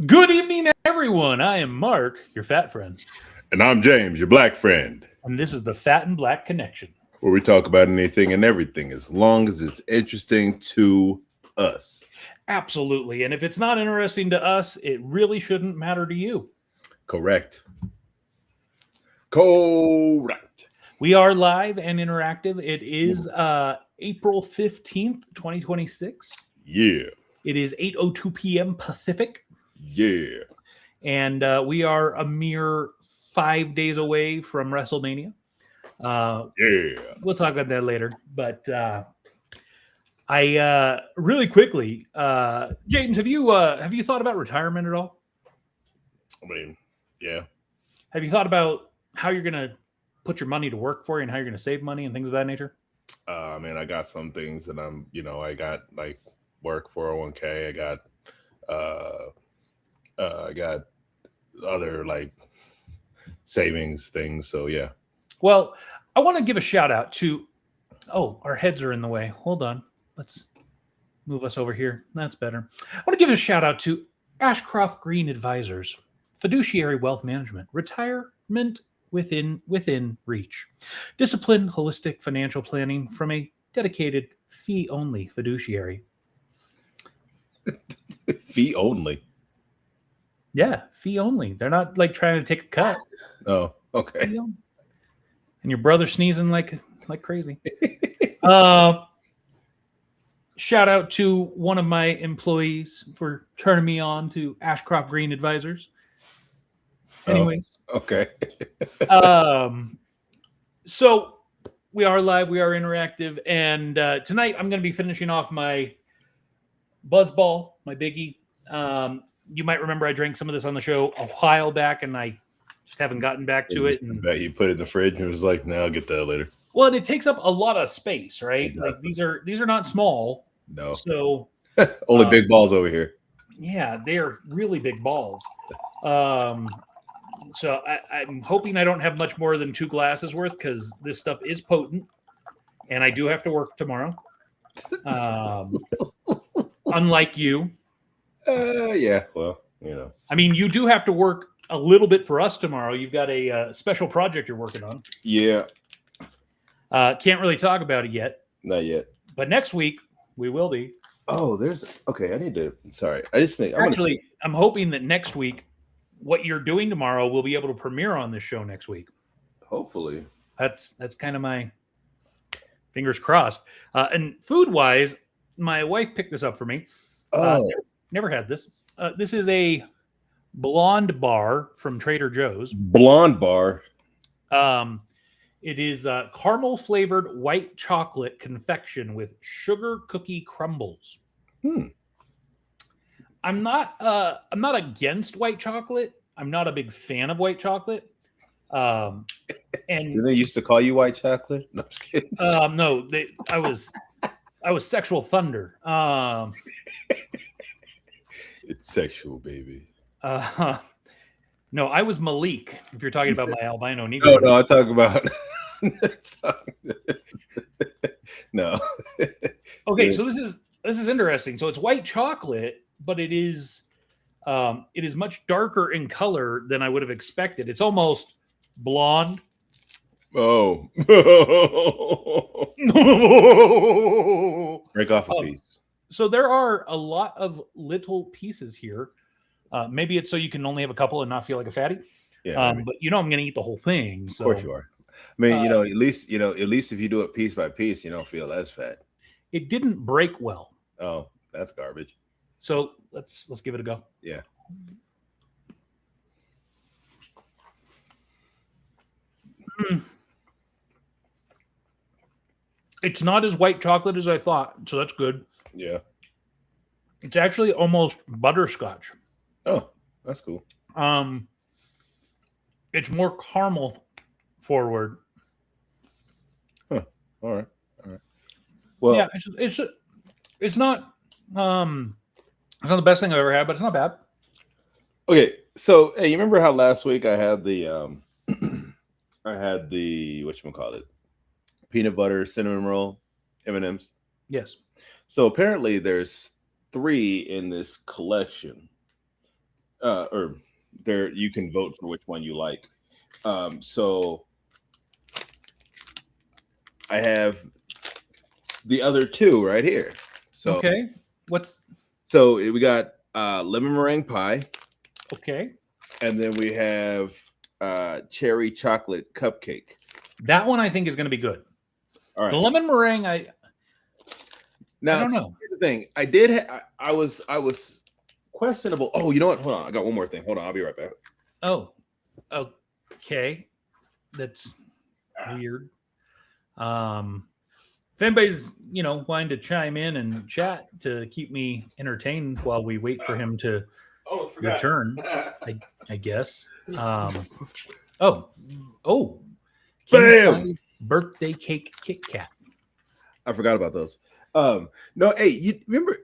Good evening, everyone. I am Mark, your fat friend. And I'm James, your black friend. And this is the Fat and Black Connection, where we talk about anything and everything as long as it's interesting to us. Absolutely. And if it's not interesting to us, it really shouldn't matter to you. Correct. We are live and interactive. It is April 15th, 2026. Yeah. It is 8:02 p.m. Pacific. Yeah. And we are a mere 5 days away from WrestleMania. We'll talk about that later. But I really quickly, James, have you thought about retirement at all? I mean, yeah. Have you thought about how you're gonna put your money to work for you and how you're gonna save money and things of that nature? I mean, I got some things that I got like work 401k. I got other like savings things. So yeah. Well, I want to give a shout out to. Oh, our heads are in the way. Hold on. Let's move us over here. That's better. I want to give a shout out to Ashcroft Green Advisors, fiduciary wealth management, retirement within reach, disciplined, holistic financial planning from a dedicated fee-only fiduciary. Fee only. Yeah, fee only. They're not like trying to take a cut. Oh, okay. And your brother sneezing like crazy. Shout out to one of my employees for turning me on to Ashcroft Green Advisors. Anyways. Oh, okay. So we are live, we are interactive, and tonight I'm going to be finishing off my BuzzBall, my biggie. You might remember I drank some of this on the show a while back, and I just haven't gotten back to it. And you put it in the fridge and it was like, no, I'll get that later. Well, and it takes up a lot of space, right? Like these are not small. No. So only big balls over here. Yeah, they are really big balls. So I'm hoping I don't have much more than 2 glasses worth because this stuff is potent, and I do have to work tomorrow. Unlike you. Yeah, well, I mean, you do have to work a little bit for us tomorrow. You've got a special project you're working on. Yeah. Can't really talk about it yet. Not yet. But next week, we will be. Oh, there's okay. I need to. Sorry, I just think Actually, I'm hoping that next week, what you're doing tomorrow, we'll be able to premiere on this show next week. Hopefully, That's kind of my fingers crossed. And food wise, my wife picked this up for me. oh, Never had this. This is a blonde bar from Trader Joe's. blonde bar. It is caramel flavored white chocolate confection with sugar cookie crumbles. I'm not against white chocolate. I'm not a big fan of white chocolate. And Did they used to call you white chocolate? No, I'm just kidding. no, I was sexual thunder. It's sexual, baby. No, I was Malik. If you're talking about my albino Negro. No, I talk about. No. Okay, so this is interesting. So it's white chocolate, but it is much darker in color than I would have expected. It's almost blonde. Oh. Break off a piece. So there are a lot of little pieces here. Maybe it's so you can only have a couple and not feel like a fatty. Yeah, but I'm going to eat the whole thing. So. Of course you are. I mean, at least if you do it piece by piece, you don't feel as fat. It didn't break well. Oh, that's garbage. So let's give it a go. Yeah. It's not as white chocolate as I thought, so that's good. Yeah. It's actually almost butterscotch. Oh, that's cool. It's more caramel forward. Huh. All right. Well, yeah, it's not it's not the best thing I've ever had, but it's not bad. Okay, so hey, you remember how last week I had the whatchamacallit, peanut butter cinnamon roll M&Ms? Yes. So apparently there's 3 in this collection. Or there you can vote for which one you like. So I have the other 2 right here. So okay. So we got lemon meringue pie. Okay. And then we have cherry chocolate cupcake. That one I think is going to be good. All right. The lemon meringue, I don't know. Here's the thing. I was questionable. Oh, you know what? Hold on. I got one more thing. Hold on. I'll be right back. Oh, okay. That's weird. If anybody's, wanting to chime in and chat to keep me entertained while we wait for him to return, I guess. Bam! Birthday cake Kit Kat. I forgot about those. No, hey, you remember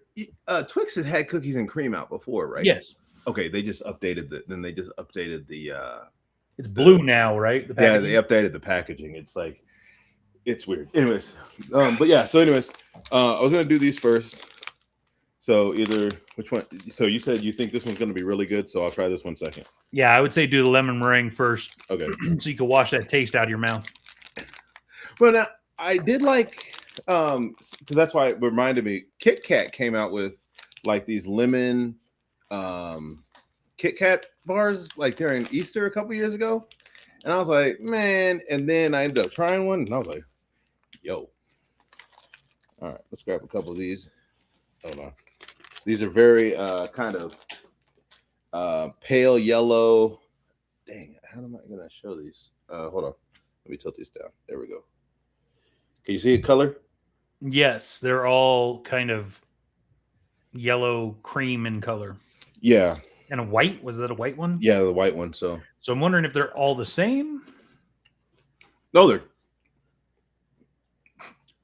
Twix has had cookies and cream out before, right? Yes. Okay, they just updated the it's blue now, right? Yeah, they updated the packaging. It's weird. Anyways, but yeah, so anyways, I was gonna do these first. So which one? So you said you think this one's gonna be really good, so I'll try this one second. Yeah, I would say do the lemon meringue first. Okay. So you can wash that taste out of your mouth. Well, now I did because that's why it reminded me. Kit Kat came out with like these lemon Kit Kat bars like during Easter a couple years ago, and I was like, man. And then I ended up trying one, and I was like, yo. All right, let's grab a couple of these. Hold on. These are very kind of pale yellow. Dang, how am I gonna show these? Hold on. Let me tilt these down. There we go. Can you see a color? Yes, they're all kind of yellow cream in color. Yeah. And a white? Was that a white one? Yeah, the white one. So I'm wondering if they're all the same. No, they're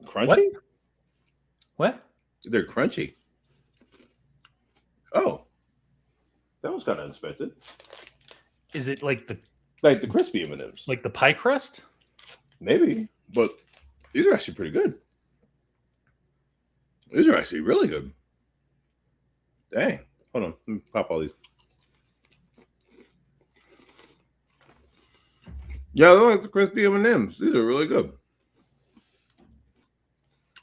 crunchy. What? They're crunchy. Oh, that was kind of unexpected. Is it like the crispy M&Ms? Like the pie crust? Maybe, but these are actually pretty good. These are actually really good. Dang. Hold on. Let me pop all these. Yeah, I like the crispy M&Ms. These are really good.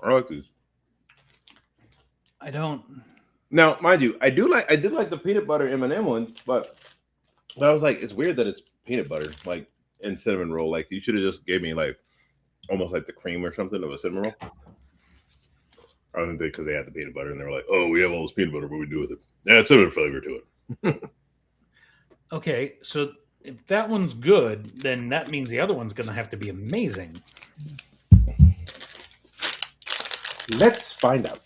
I like these. I don't. Now, mind you, I did like the peanut butter M&M one, but I was like, it's weird that it's peanut butter, like in cinnamon roll. Like you should have just gave me like almost like the cream or something of a cinnamon roll. I don't think because they had the peanut butter and they were like, oh, we have all this peanut butter, what do we do with it? Yeah, it's cinnamon flavor to it. Okay, so if that one's good, then that means the other one's going to have to be amazing. Let's find out.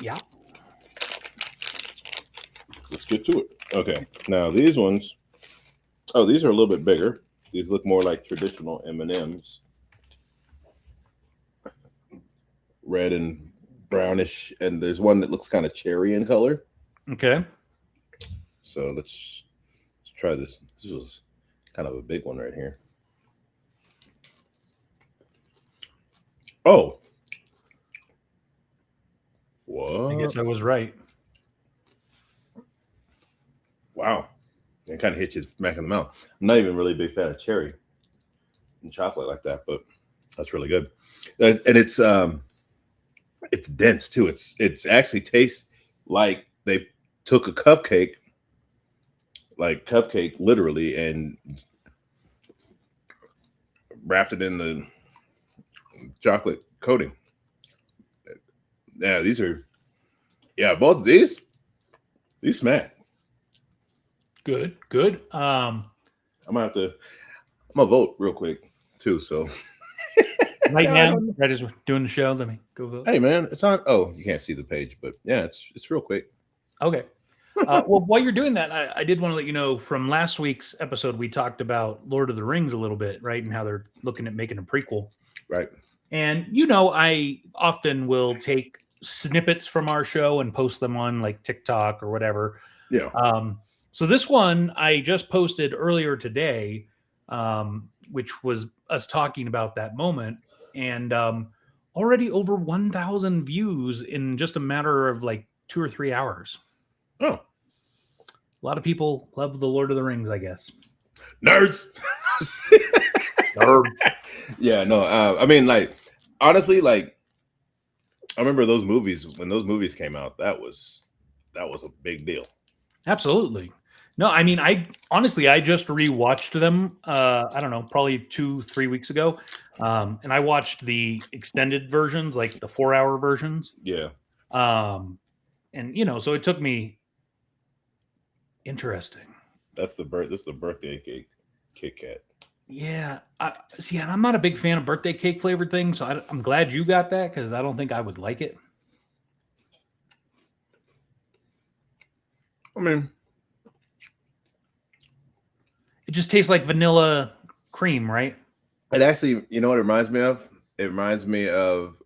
Yeah. Let's get to it. Okay, now these ones. Oh, these are a little bit bigger. These look more like traditional M&Ms. Red and brownish, and there's one that looks kind of cherry in color. Okay. So let's try this. This was kind of a big one right here. Oh. What? I guess I was right. Wow. It kind of hits you smack in the mouth. I'm not even really a big fan of cherry and chocolate like that, but that's really good. And it's dense too. It's actually tastes like they took a cupcake literally and wrapped it in the chocolate coating. Yeah, both of these smack. Good. I'm gonna vote real quick too. So Right now, that is doing the show. Let me go vote. Hey man, it's on. Oh, you can't see the page, but yeah, it's real quick. Okay. Well, while you're doing that, I did want to let you know from last week's episode, we talked about Lord of the Rings a little bit, right? And how they're looking at making a prequel. Right. And, I often will take snippets from our show and post them on like TikTok or whatever. Yeah. So this one I just posted earlier today, which was us talking about that moment. And already over 1,000 views in just a matter of like 2 or 3 hours. Oh. A lot of people love the Lord of the Rings, I guess. Nerds. Yeah, no. I mean, like, honestly, like, I remember those movies when those movies came out. That was a big deal. Absolutely. No, I mean, I just rewatched them. I don't know, probably 2-3 weeks ago, and I watched the extended versions, like the 4-hour versions. Yeah. And so it took me. Interesting. This is the birthday cake, Kit Kat. Yeah. See, and I'm not a big fan of birthday cake flavored things, so I'm glad you got that because I don't think I would like it. I mean, it just tastes like vanilla cream, right? It actually, you know what it reminds me of? It reminds me of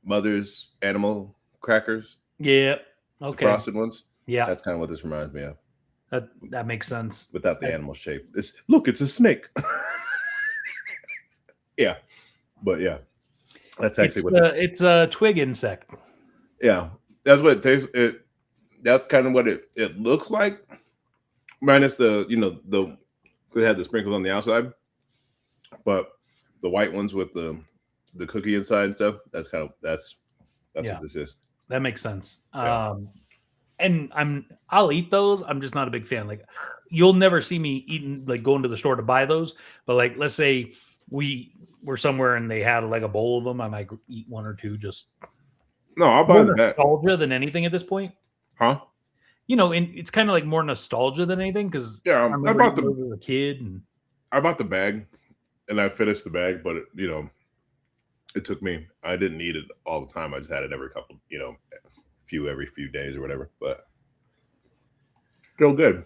Mother's animal crackers. Yeah. Okay. Frosted ones. Yeah. That's kind of what this reminds me of. That makes sense. Without the animal shape. It's a snake. Yeah. But yeah. That's actually it's a twig insect. Yeah. That's what it tastes. That's kind of what it looks like. Minus the they had the sprinkles on the outside. But the white ones with the cookie inside and stuff, that's what this is. That makes sense. Yeah. And I'll eat those. I'm just not a big fan. Like, you'll never see me eating, like going to the store to buy those. But like, let's say we were somewhere and they had like a bowl of them, I might eat one or two. Just no, I'll buy the bag. Nostalgia than anything at this point, huh? And it's kind of like more nostalgia than anything because I bought as a kid and I bought the bag and I finished the bag, but it took me. I didn't eat it all the time. I just had it every couple, every few days or whatever. But still good.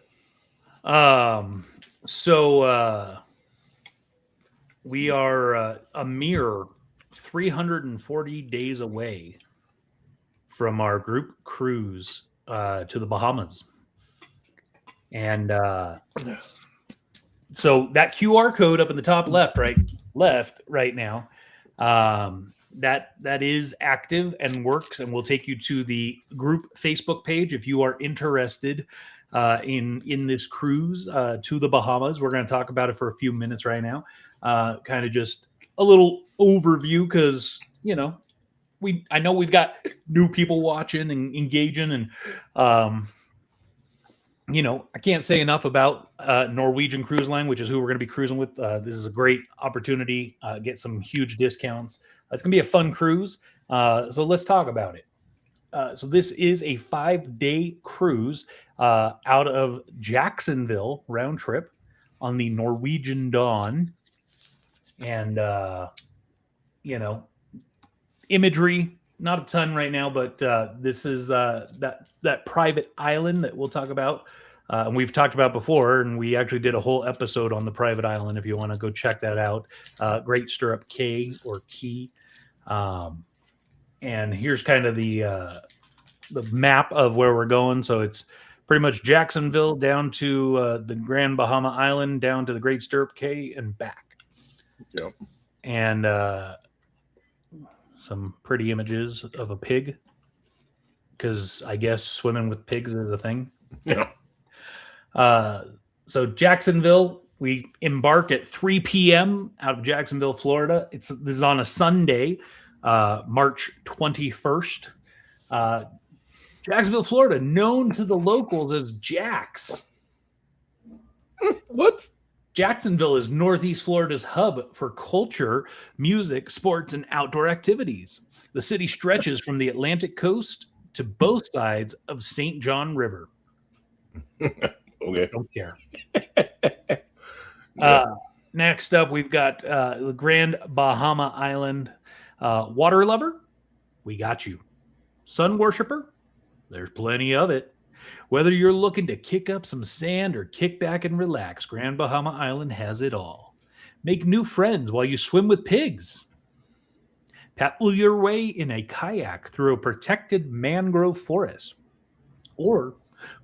So we are a mere 340 days away from our group cruise to the Bahamas. And so that QR code up in the top left right now that is active and works, and we'll take you to the group Facebook page if you are interested in this cruise to the Bahamas. We're going to talk about it for a few minutes right now, kind of just a little overview because I know we've got new people watching and engaging, and I can't say enough about Norwegian Cruise Line, which is who we're going to be cruising with. This is a great opportunity. Get some huge discounts. It's going to be a fun cruise. So let's talk about it. So this is a 5-day cruise out of Jacksonville round trip on the Norwegian Dawn. And, imagery, not a ton right now, but this is that private island that we'll talk about. And we've talked about before, and we actually did a whole episode on the private island if you want to go check that out. Great Stirrup Cay or Key. And here's kind of the map of where we're going. So it's pretty much Jacksonville down to the Grand Bahama Island, down to the Great Stirrup Cay and back. Yep. And some pretty images of a pig, because I guess swimming with pigs is a thing. Yeah. So Jacksonville, we embark at 3 p.m. out of Jacksonville, Florida. This is on a Sunday, March 21st. Jacksonville, Florida, known to the locals as Jax. What? Jacksonville is Northeast Florida's hub for culture, music, sports, and outdoor activities. The city stretches from the Atlantic coast to both sides of St. John River. Okay. Don't care. Next up, we've got the Grand Bahama Island. Water lover, we got you. Sun worshiper, there's plenty of it. Whether you're looking to kick up some sand or kick back and relax, Grand Bahama Island has it all. Make new friends while you swim with pigs. Paddle your way in a kayak through a protected mangrove forest. Or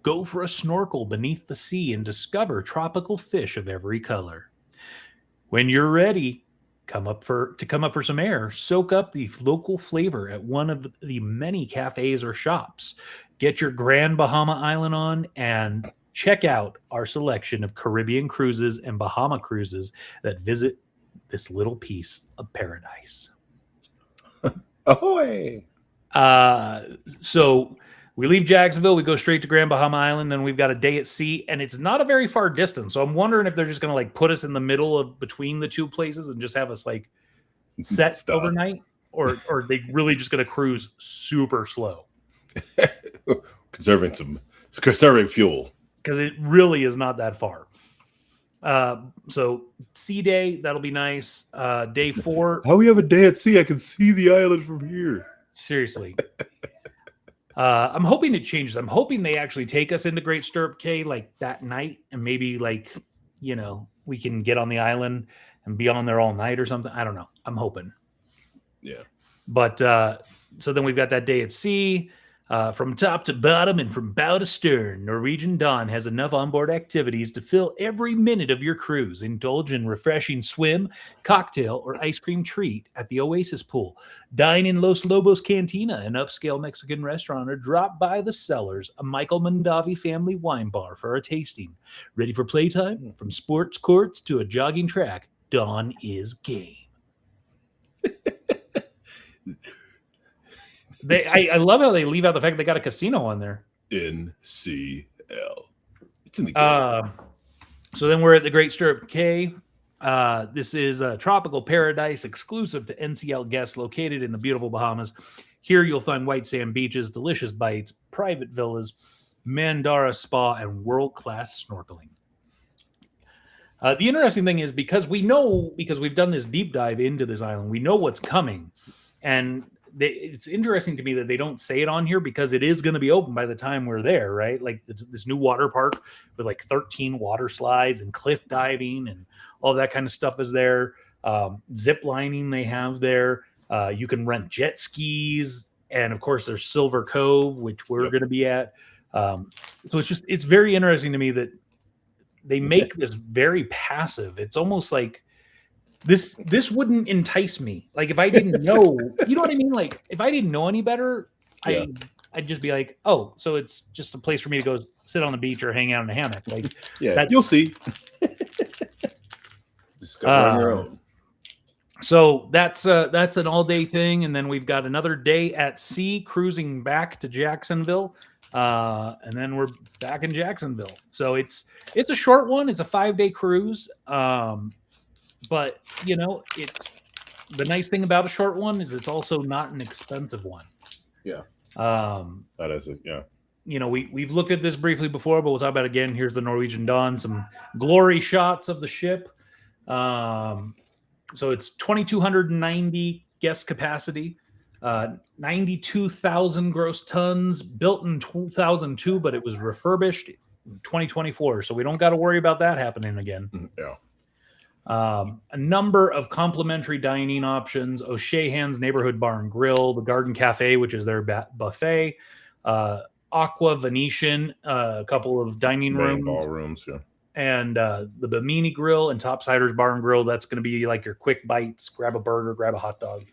go for a snorkel beneath the sea and discover tropical fish of every color. When you're ready, come up for some air. Soak up the local flavor at one of the many cafes or shops. Get your Grand Bahama Island on and check out our selection of Caribbean cruises and Bahama cruises that visit this little piece of paradise. Ahoy! So we leave Jacksonville, we go straight to Grand Bahama Island, and we've got a day at sea, and it's not a very far distance. So I'm wondering if they're just going to put us in the middle of between the two places and just have us set overnight, or are they really just going to cruise super slow? conserving fuel, because it really is not that far. So sea day, that'll be nice. Day 4. How we have a day at sea? I can see the island from here. Seriously. I'm hoping it changes. I'm hoping they actually take us into Great Stirrup Cay that night, and maybe we can get on the island and be on there all night or something. I don't know. I'm hoping. Yeah. But so then we've got that day at sea. From top to bottom and from bow to stern, Norwegian Dawn has enough onboard activities to fill every minute of your cruise. Indulge in refreshing swim, cocktail, or ice cream treat at the Oasis Pool. Dine in Los Lobos Cantina, an upscale Mexican restaurant, or drop by the Cellars, a Michael Mondavi family wine bar for a tasting. Ready for playtime? From sports courts to a jogging track, Dawn is game. I love how they leave out the fact they got a casino on there. NCL. It's in the game. So then we're at the Great Stirrup Cay. This is a tropical paradise exclusive to NCL guests located in the beautiful Bahamas. Here you'll find white sand beaches, delicious bites, private villas, Mandara spa, and world-class snorkeling. The interesting thing is because we've done this deep dive into this island, we know what's coming. And it's interesting to me that they don't say it on here because it is going to be open by the time we're there, right? This new water park with 13 water slides and cliff diving and all that kind of stuff is there. Zip lining they have there. You can rent jet skis. And of course there's Silver Cove, which we're going to be at. So it's very interesting to me that they make this very passive. It's almost like This wouldn't entice me. Like if I didn't know, you know what I mean? Like if I didn't know any better, Yeah. I'd just be like, oh, so it's just a place for me to go sit on the beach or hang out in a hammock. Like Yeah, you'll see. Discover on your own. So that's an all day thing, and then we've got another day at sea cruising back to Jacksonville, and then we're back in Jacksonville. So it's a short one. It's a 5-day cruise, but you know, it's the nice thing about a short one is it's also not an expensive one. Yeah, that is it. Yeah. You know, we've looked at this briefly before, but we'll talk about it again. Here's the Norwegian Dawn, some glory shots of the ship. So it's 2,290 guest capacity, 92,000 gross tons, built in 2002, but it was refurbished in 2024. So we don't got to worry about that happening again. Yeah. A number of complimentary dining options: O'Sheahan's Neighborhood Bar and Grill, the Garden Cafe, which is their buffet, Aqua Venetian, a couple of dining rooms, ballrooms, yeah, and the Bimini Grill and Topsiders Bar and Grill. That's going to be like your quick bites, grab a burger, grab a hot dog.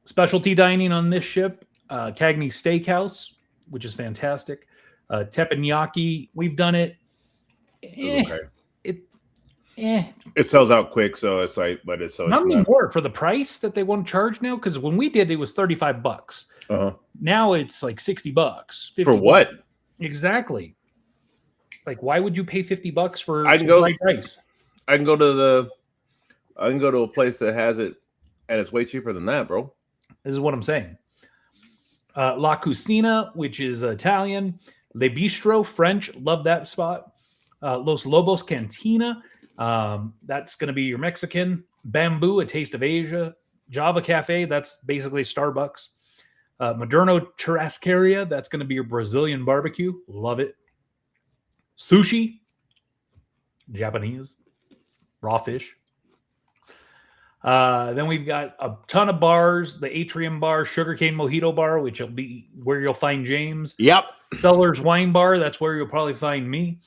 Specialty dining on this ship, Cagney Steakhouse, which is fantastic. Teppanyaki, we've done it. Okay. It sells out quick, so it's like, but it's so not it's anymore for the price that they want to charge now. Because when we did, it was $35. Now it's like $60. For what? Bucks. Exactly. Like, why would you pay $50 for I can go price? I can go to a place that has it, and it's way cheaper than that, bro. This is what I'm saying. La Cucina, which is Italian. Le Bistro, French. Love that spot. Los Lobos Cantina. That's going to be your Mexican. Bamboo, a taste of Asia. Java Cafe, that's basically Starbucks. Moderno Churrascaria, that's going to be your Brazilian barbecue. Love it. Sushi, Japanese. Raw fish. Then we've got a ton of bars. The Atrium Bar, Sugarcane Mojito Bar, which will be where you'll find James. Yep. Sellers Wine Bar, that's where you'll probably find me.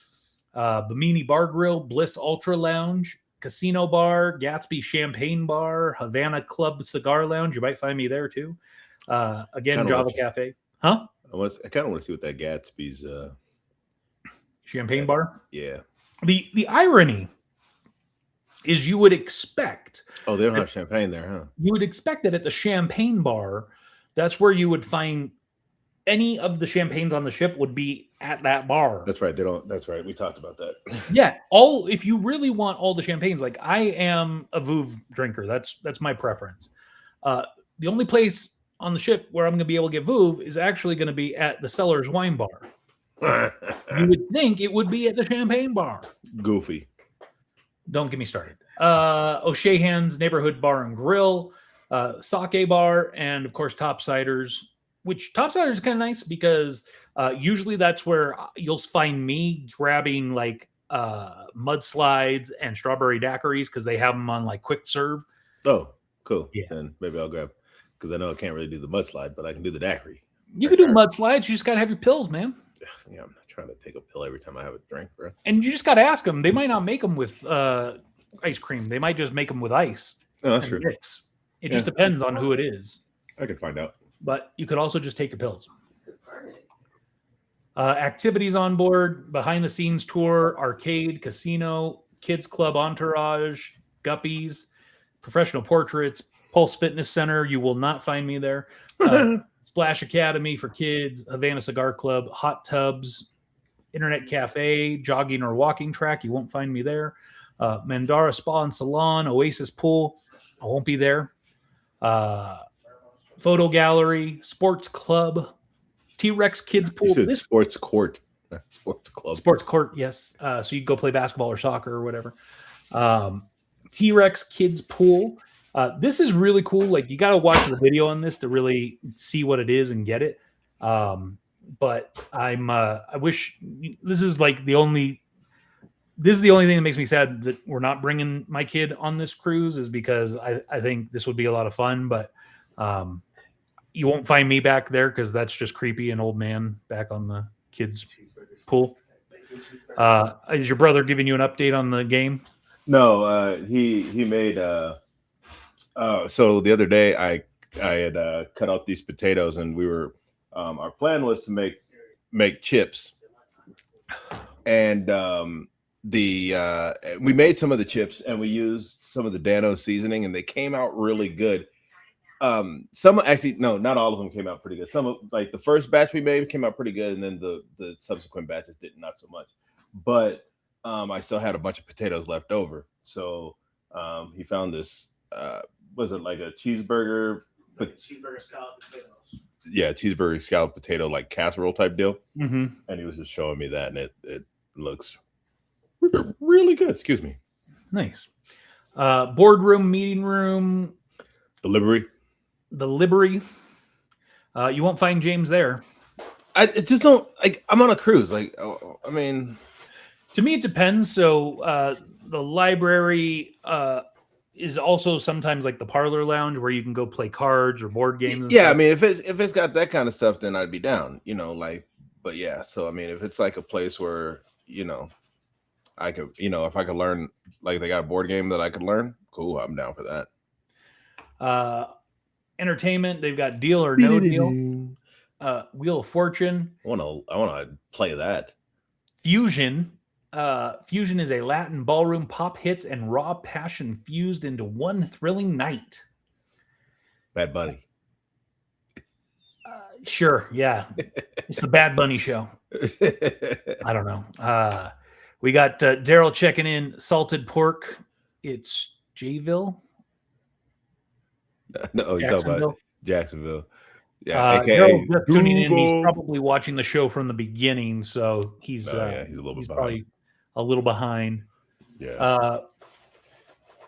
Bimini Bar Grill, Bliss Ultra Lounge, Casino Bar, Gatsby Champagne Bar, Havana Club Cigar Lounge. You might find me there too. Again, Java Cafe. Huh? I kind of want to see what that Gatsby's Champagne Bar. Yeah. The irony is you would expect. Oh, they don't have champagne there, huh? You would expect that at the Champagne Bar, that's where you would find any of the champagnes on the ship would be at that bar. That's right. They don't. That's right. We talked about that. Yeah. If you really want all the champagnes, like I am a Vouv drinker. That's my preference. The only place on the ship where I'm going to be able to get Vouv is actually going to be at the Sellers Wine Bar. You would think it would be at the Champagne Bar. Goofy. Don't get me started. O'Sheahan's Neighborhood Bar and Grill, Sake Bar, and of course Topsiders. Which Topsiders is kind of nice because usually that's where you'll find me grabbing like mudslides and strawberry daiquiris because they have them on like quick serve. Oh, cool. Yeah. Then maybe I'll grab, because I know I can't really do the mudslide, but I can do the daiquiri. You can do mudslides. You just got to have your pills, man. Yeah, I'm not trying to take a pill every time I have a drink, bro. And you just got to ask them. They might not make them with ice cream. They might just make them with ice. Oh, that's true. It just depends on who it is. I can find out. But you could also just take your pills. Activities on board, behind the scenes tour, arcade, casino, kids club entourage, guppies, professional portraits, Pulse Fitness Center. You will not find me there. Splash Academy for kids, Havana Cigar Club, hot tubs, internet cafe, jogging or walking track. You won't find me there. Mandara Spa and Salon, Oasis Pool. I won't be there. Photo gallery, sports club, T-Rex kids pool. Sports court, sports club, sports court. Yes. So you can go play basketball or soccer or whatever. T-Rex kids pool. This is really cool. Like you got to watch the video on this to really see what it is and get it. But I wish this is the only thing that makes me sad that we're not bringing my kid on this cruise is because I think this would be a lot of fun, but you won't find me back there because that's just creepy, an old man back on the kids pool. Is your brother giving you an update on the game? No, he made so the other day I had cut out these potatoes and we were our plan was to make chips. And we made some of the chips and we used some of the Dano seasoning and they came out really good. Some actually no, not all of them came out pretty good. Some of like the first batch we made came out pretty good, and then the subsequent batches did not so much. But I still had a bunch of potatoes left over, so he found this. Was it like a cheeseburger? But cheeseburger scallop potatoes. Yeah, cheeseburger scallop potato like casserole type deal. Mm-hmm. And he was just showing me that, and it looks really good. Excuse me. Nice. Boardroom, meeting room. The livery. You won't find James there. I just don't like. I'm on a cruise. Like, I mean, to me, it depends. So the library is also sometimes like the parlor lounge where you can go play cards or board games. And yeah, stuff. I mean, if it's got that kind of stuff, then I'd be down. Like, but yeah. So I mean, if it's like a place where I could, if I could learn, like they got a board game that I could learn, cool. I'm down for that. Entertainment, they've got Deal or No Deal, Wheel of Fortune. I want to play that. Fusion. Fusion is a Latin ballroom pop hits and raw passion fused into one thrilling night. Bad Bunny. Sure, yeah. It's the Bad Bunny show. I don't know. We got Daryl checking in. Salted pork. It's Jayville. No, he's talking about Jacksonville. Yeah, Daryl just tuning in. He's probably watching the show from the beginning, so he's he's a little bit behind. Probably a little behind. Yeah.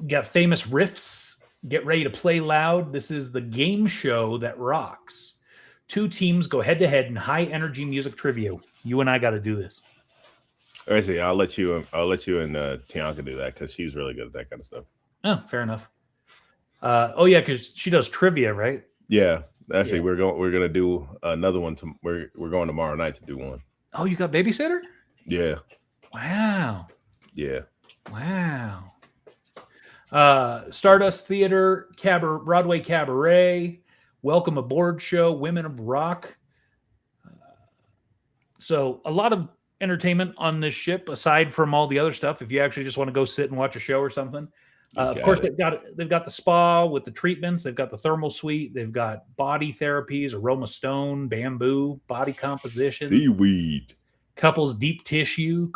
Got famous riffs. Get ready to play loud. This is the game show that rocks. Two teams go head to head in high energy music trivia. You and I got to do this. All right, so I'll let you and Tianka do that because she's really good at that kind of stuff. Oh, fair enough. Yeah, because she does trivia, right? Yeah, actually, we're gonna do another one. We're going tomorrow night to do one. Oh, you got babysitter? Yeah. Wow. Yeah. Wow. Stardust Theater, Broadway Cabaret, Welcome Aboard Show, Women of Rock. So a lot of entertainment on this ship, aside from all the other stuff. If you actually just want to go sit and watch a show or something, of course they've got the spa with the treatments. They've got the thermal suite. They've got body therapies, aroma stone, bamboo, body composition, seaweed, couples deep tissue,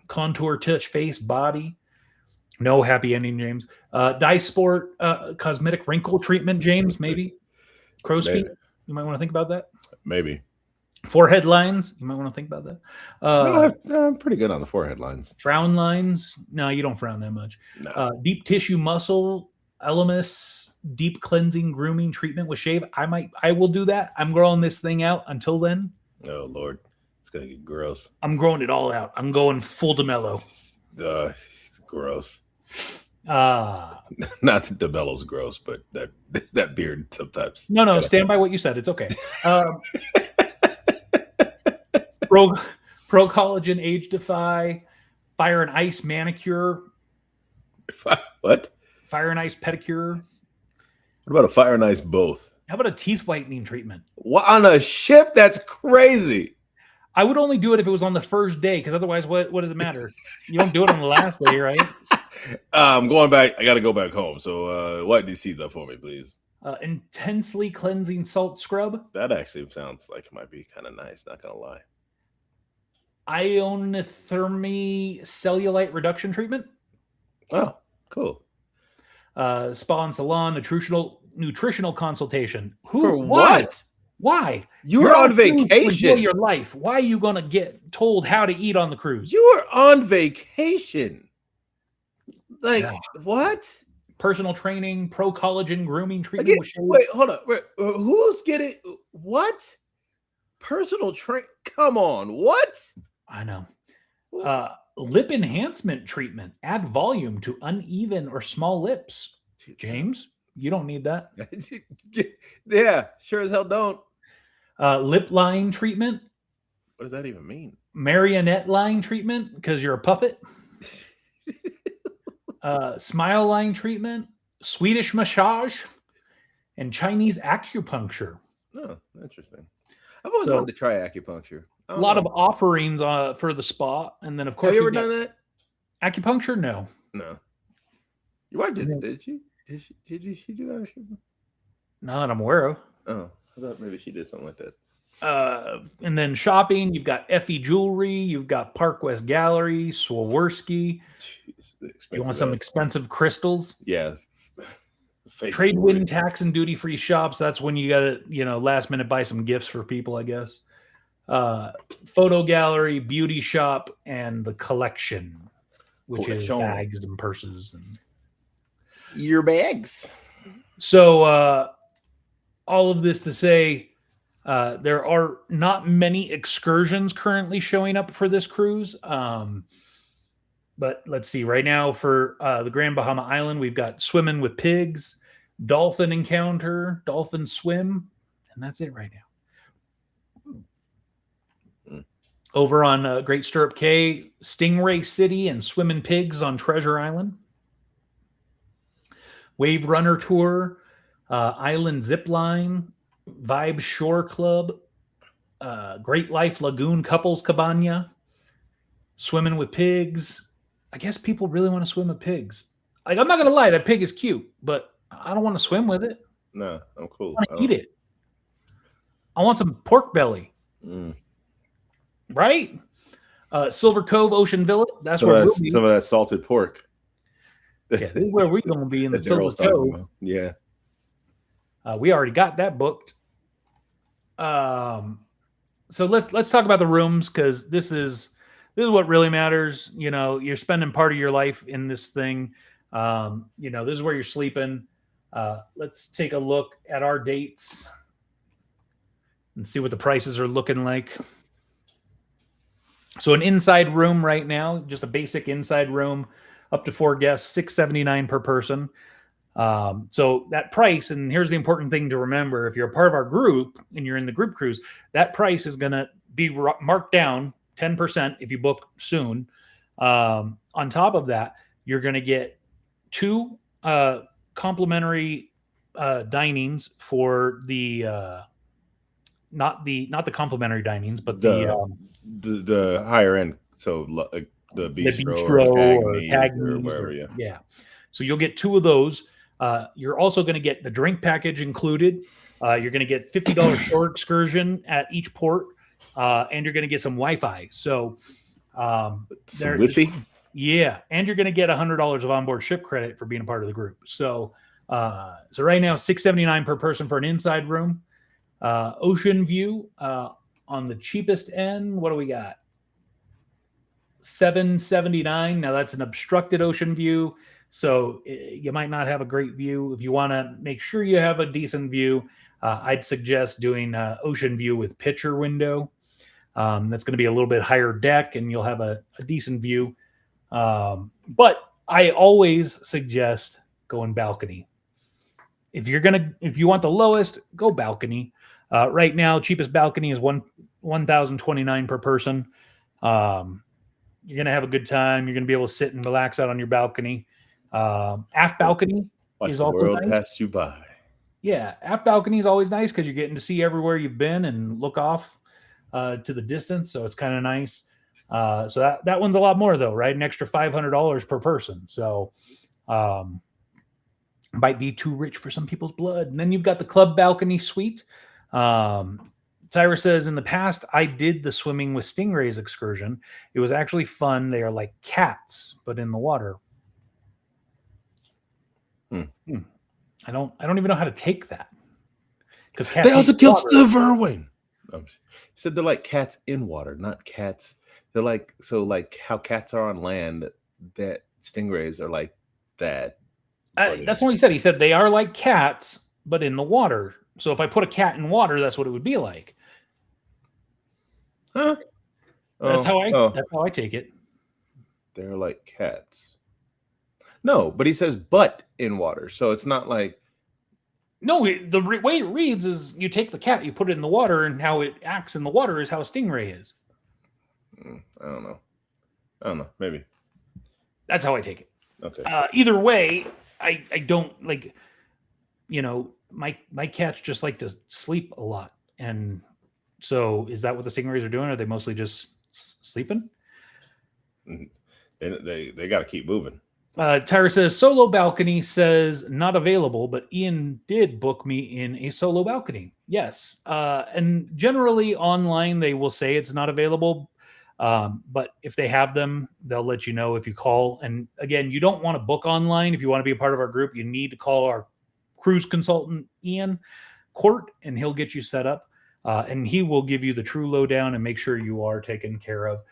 contour touch face body. No happy ending, James. Dye sport, cosmetic wrinkle treatment, James. Maybe crow's feet. You might want to think about that. Maybe. Forehead lines. You might want to think about that. I'm pretty good on the forehead lines. Frown lines. No, you don't frown that much. No. Deep tissue muscle, Elemis, deep cleansing, grooming treatment with shave. I will do that. I'm growing this thing out until then. Oh, Lord. It's going to get gross. I'm growing it all out. I'm going full DeMello. Gross. Not that DeMello's gross, but that beard sometimes. No, stand by what you said. It's okay. Pro collagen age defy, fire and ice manicure. What? Fire and ice pedicure. What about a fire and ice both? How about a teeth whitening treatment? What, on a ship? That's crazy. I would only do it if it was on the first day, because otherwise, what does it matter? You don't do it on the last day, right? I'm going back. I got to go back home. So whiten these teeth up for me, please. Intensely cleansing salt scrub. That actually sounds like it might be kind of nice. Not gonna lie. Ionothermy cellulite reduction treatment. Oh, cool. Spa and salon nutritional consultation. For what? Why? You're on vacation. Enjoy your life. Why are you going to get told how to eat on the cruise? You are on vacation. Like, what? Personal training, pro collagen grooming treatment. Again, wait, hold on. Who's getting what? Personal train? Come on, what? I know. Lip enhancement treatment. Add volume to uneven or small lips. James, you don't need that. Yeah, sure as hell don't. Lip line treatment. What does that even mean? Marionette line treatment because you're a puppet. smile line treatment, Swedish massage, and Chinese acupuncture. Oh, interesting. I've always So wanted to try acupuncture. I a don't lot of know. offerings for the spa, and then of course Have you ever we've got done that? acupuncture. No, No. Your wife Yeah. did she? She do that? not that I'm aware of. Oh, I thought maybe she did something like that. And then shopping, you've got Effie Jewelry, you've got Park West Gallery, Swarovski. Jeez, If you want some expensive crystals, yeah. Fake trade jewelry. win tax and duty free shops. That's when you got to, last minute buy some gifts for people, I guess. Photo gallery, beauty shop, and the collection, which is bags and purses. And your bags. so, all of this to say, there are not many excursions currently showing up for this cruise. But let's see. Right now for the Grand Bahama Island, we've got swimming with pigs, dolphin encounter, dolphin swim, and that's it right now. Over on Great Stirrup Cay, Stingray City and swimming pigs on Treasure Island. Wave Runner Tour, Island Zip Line, Vibe Shore Club, Great Life Lagoon Couples Cabana, swimming with pigs. I guess people really want to swim with pigs. Like, I'm not going to lie, that pig is cute, but I don't want to swim with it. No, I'm cool. I want to eat it. I want some pork belly. Right? Silver Cove Ocean Villas. That's some where of that salted pork. Yeah, this is where we're going to be in the Silver Cove. Yeah. We already got that booked. So let's talk about the rooms, because this is what really matters. You're spending part of your life in this thing. This is where you're sleeping. Let's take a look at our dates and see what the prices are looking like. So an inside room right now, just a basic inside room, up to 4 guests, $679 per person. So that price, and here's the important thing to remember: if you're a part of our group and you're in the group cruise, that price is going to be marked down 10% if you book soon. On top of that, you're going to get 2 complimentary dinings for the not the complimentary dinings, but the higher end. So the bistro or Cagney's or wherever. Yeah. So you'll get 2 of those. You're also going to get the drink package included. You're going to get $50 shore excursion at each port, and you're going to get some Wi-Fi. So some Wi-Fi? Yeah, and you're going to get $100 of onboard ship credit for being a part of the group. So right now, $679 per person for an inside room. Ocean view on the cheapest end. What do we got? $779. Now that's an obstructed ocean view, so you might not have a great view. If you want to make sure you have a decent view, I'd suggest doing ocean view with picture window. That's going to be a little bit higher deck, and you'll have a decent view. But I always suggest going balcony. If you want the lowest, go balcony. Right now, cheapest balcony is $1,029 per person. You're going to have a good time. You're going to be able to sit and relax out on your balcony. Aft balcony is also nice. Pass you by. Yeah, aft balcony is always nice because you're getting to see everywhere you've been and look off to the distance. So it's kind of nice. So that one's a lot more, though, right? An extra $500 per person. So might be too rich for some people's blood. And then you've got the club balcony suite. Tyra says, in the past, I did the swimming with stingrays excursion. It was actually fun. They are like cats, but in the water. I don't even know how to take that. Because they also killed Steve Irwin. He said they're like cats in water, not cats. They're like how cats are on land, that stingrays are like that. That's what he said. He said they are like cats, but in the water. So if I put a cat in water, that's what it would be like. Huh? That's how I take it. They're like cats. No, but he says but in water. So it's not like. No, the way it reads is you take the cat, you put it in the water, and how it acts in the water is how a stingray is. I don't know. Maybe. That's how I take it. Okay. Either way, I don't like, my cats just like to sleep a lot. And so is that what the stingrays are doing? Are they mostly just sleeping? They got to keep moving. Tyra says solo balcony says not available, but Ian did book me in a solo balcony. Yes. And generally online, they will say it's not available. But if they have them, they'll let you know if you call. And again, you don't want to book online. If you want to be a part of our group, you need to call our cruise consultant, Ian Court, and he'll get you set up. And he will give you the true lowdown and make sure you are taken care of.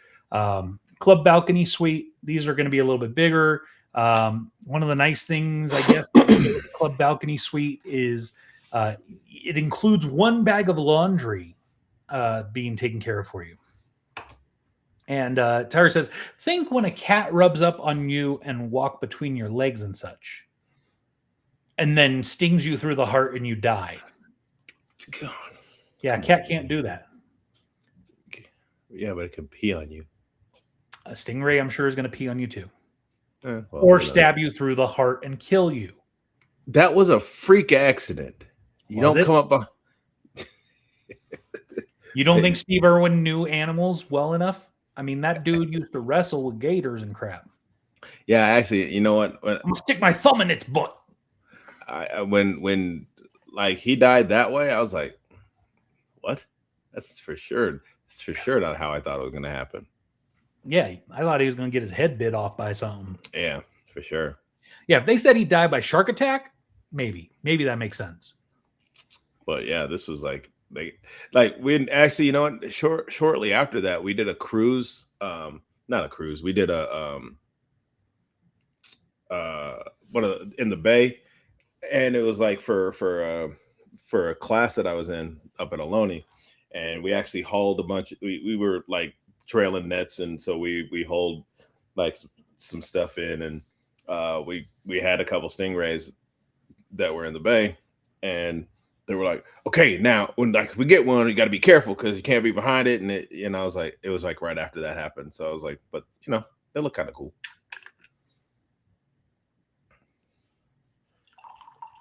Club balcony suite, these are going to be a little bit bigger. One of the nice things, I guess, with the club balcony suite is it includes one bag of laundry being taken care of for you. And Tyra says, think when a cat rubs up on you and walk between your legs and such, and then stings you through the heart and you die. God. Yeah, a cat can't do that. Yeah, but it can pee on you. A stingray, I'm sure, is going to pee on you too. Well, or stab you through the heart and kill you. That was a freak accident. You don't come up. You don't think Steve Irwin knew animals well enough? I mean, that dude used to wrestle with gators and crap. Yeah, actually, you know what? I'm gonna stick my thumb in its butt. When like he died that way, I was like, what? That's for sure. It's for sure not how I thought it was going to happen. Yeah, I thought he was going to get his head bit off by something. Yeah, for sure. Yeah, if they said he died by shark attack, maybe that makes sense. But yeah, this was like we actually, you know what? Shortly after that, we did a cruise. Not a cruise. We did a in the bay, and it was like for a class that I was in up at Ohlone, and we actually hauled a bunch. We were like trailing nets, and so we hauled like some stuff in, and we had a couple stingrays that were in the bay, and they were like, okay, now when like if we get one, you got to be careful because you can't be behind it. And I was like, it was like right after that happened. So I was like, but you know, they look kind of cool.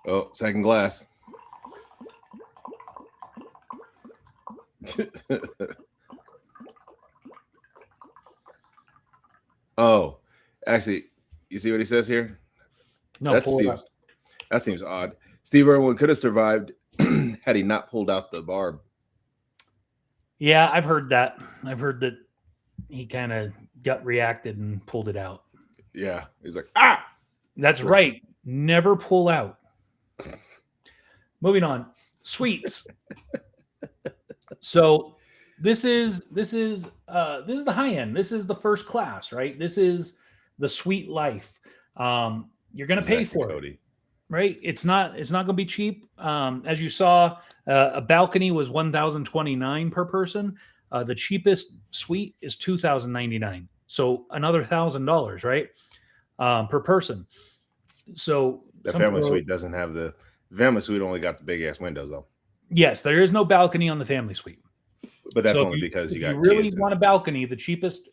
Oh, second glass. Oh, actually, you see what he says here? No, that seems odd. Steve Irwin could have survived had he not pulled out the barb. Yeah, I've heard that. I've heard that he kind of gut reacted and pulled it out. Yeah, he's like, ah! That's right. Never pull out. Moving on. Sweets. So this is the high end. This is the first class, right? This is the sweet life. You're going to pay for Cody. It. Right? It's not going to be cheap. As you saw, a balcony was $1,029 per person. The cheapest suite is $2,099. So another $1,000, right? Per person. So the family suite doesn't have the family suite. Only got the big ass windows though. Yes, there is no balcony on the family suite. But that's only because you got. If you really want a balcony, the cheapest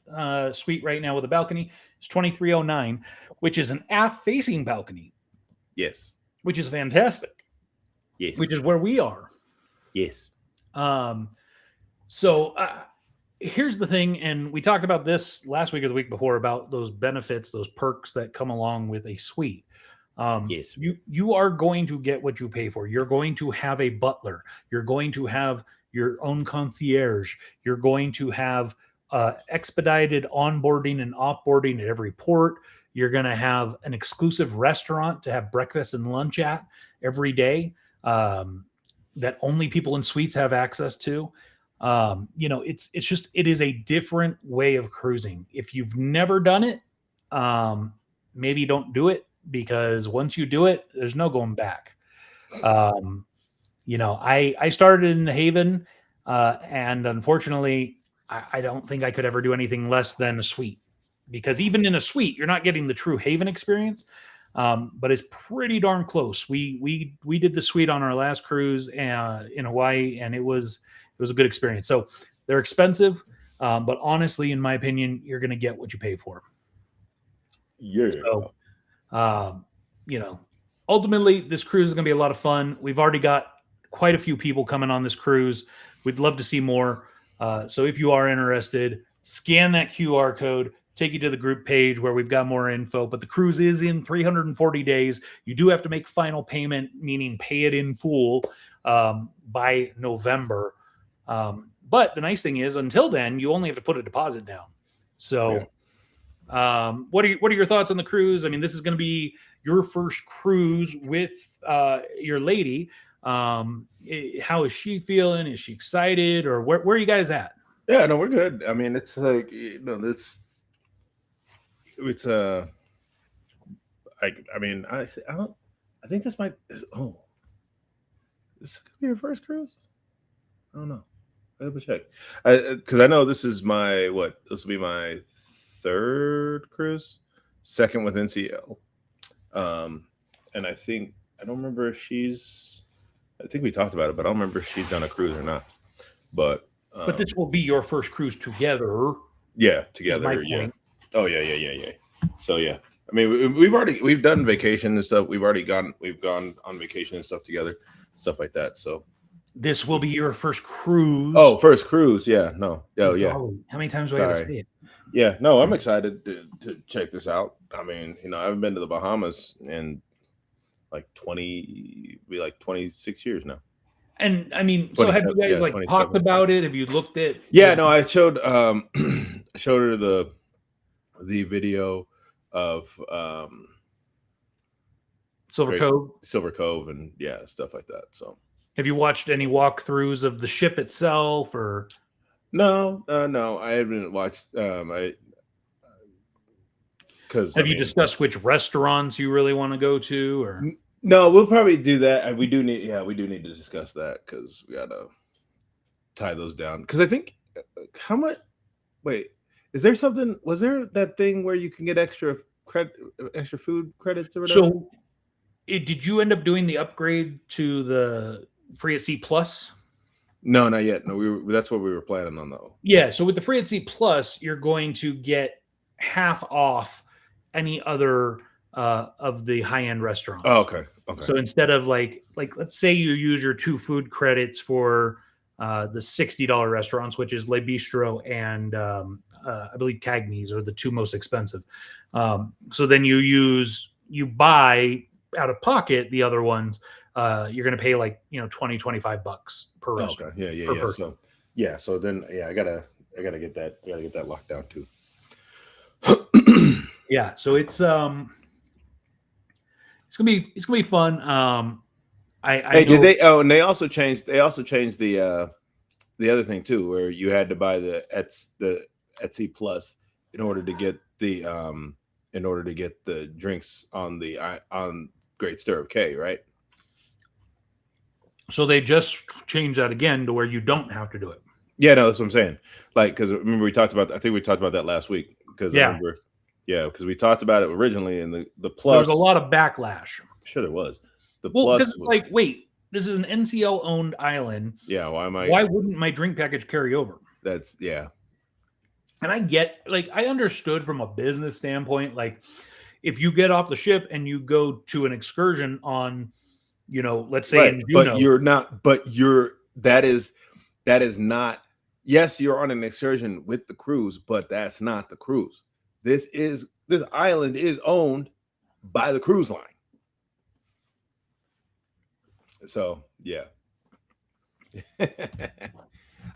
suite right now with a balcony is $2,309, which is an aft-facing balcony. Yes. Which is fantastic. Yes. Which is where we are. Yes. So here's the thing, and we talked about this last week or the week before about those benefits, those perks that come along with a suite. Yes. You are going to get what you pay for. You're going to have a butler. You're going to have your own concierge. You're going to have expedited onboarding and offboarding at every port. You're going to have an exclusive restaurant to have breakfast and lunch at every day that only people in suites have access to. It is a different way of cruising. If you've never done it, maybe don't do it, because once you do it, there's no going back. I started in the Haven, and unfortunately, I don't think I could ever do anything less than a suite, because even in a suite, you're not getting the true Haven experience, but it's pretty darn close. We did the suite on our last cruise in Hawaii, and it was a good experience. So they're expensive, but honestly, in my opinion, you're going to get what you pay for. Yeah. So, You know, ultimately, this cruise is going to be a lot of fun. We've already got quite a few people coming on this cruise. We'd love to see more. So if you are interested, scan that QR code, take you to the group page where we've got more info. But the cruise is in 340 days. You do have to make final payment, meaning pay it in full by November. But the nice thing is, until then, you only have to put a deposit down. So, what are your thoughts on the cruise? I mean, this is going to be your first cruise with your lady. How is she feeling? Is she excited, or where are you guys at? Yeah, no, we're good. I mean, it's like I mean, I think this might. This is gonna be your first cruise. I don't know. Let me check. Because I know this is my this will be my third cruise, second with NCL. And I don't remember if I think we talked about it, but I don't remember if she's done a cruise or not. But this will be your first cruise together. Yeah, together. Yeah. Oh yeah. So yeah, I mean, we've done vacation and stuff. We've gone on vacation and stuff together, stuff like that. So this will be your first cruise. Oh, first cruise. Yeah. No. Oh yeah. How many times do I got to say it? Yeah. No, I'm excited to check this out. I mean, I haven't been to the Bahamas in like 26 years now. And I mean, so have you guys talked about it? Have you looked at? Yeah, no, I showed showed her the video of Silver Cove, and stuff like that. So, have you watched any walkthroughs of the ship itself, or? No, I haven't watched. Have you discussed which restaurants you really want to go to, or? No, we'll probably do that. We do need to discuss that because we gotta tie those down. Because I think how much? Wait, is there something? Was there that thing where you can get extra food credits or whatever? So, did you end up doing the upgrade to the Free at Sea Plus? No, not yet. No, that's what we were planning on though. Yeah, so with the Free at Sea Plus, you're going to get half off any other of the high-end restaurants. Oh, okay. So instead of like let's say you use your 2 food credits for the $60 restaurants, which is Le Bistro and I believe Cagney's are the 2 most expensive. So then you buy out of pocket the other ones. You're going to pay like $20-$25 per restaurant. Okay. Yeah. So then I gotta get that locked down too. Yeah. So it's gonna be fun. Did they? Oh, and they also changed the other thing too, where you had to buy the Etsy Plus in order to get the drinks on Great Stirrup Cay, right? So they just changed that again to where you don't have to do it. Yeah, no, that's what I'm saying. Like, because remember I think we talked about that last week. Because because we talked about it originally, and the Plus. There was a lot of backlash. Sure, there was. Plus, because it's like, wait, this is an NCL owned island. Yeah, why wouldn't my drink package carry over? That's yeah. And I understood from a business standpoint, like if you get off the ship and you go to an excursion on, let's say in Juneau, but you're not. But that is not. Yes, you're on an excursion with the cruise, but that's not the cruise. This island is owned by the cruise line. So yeah. I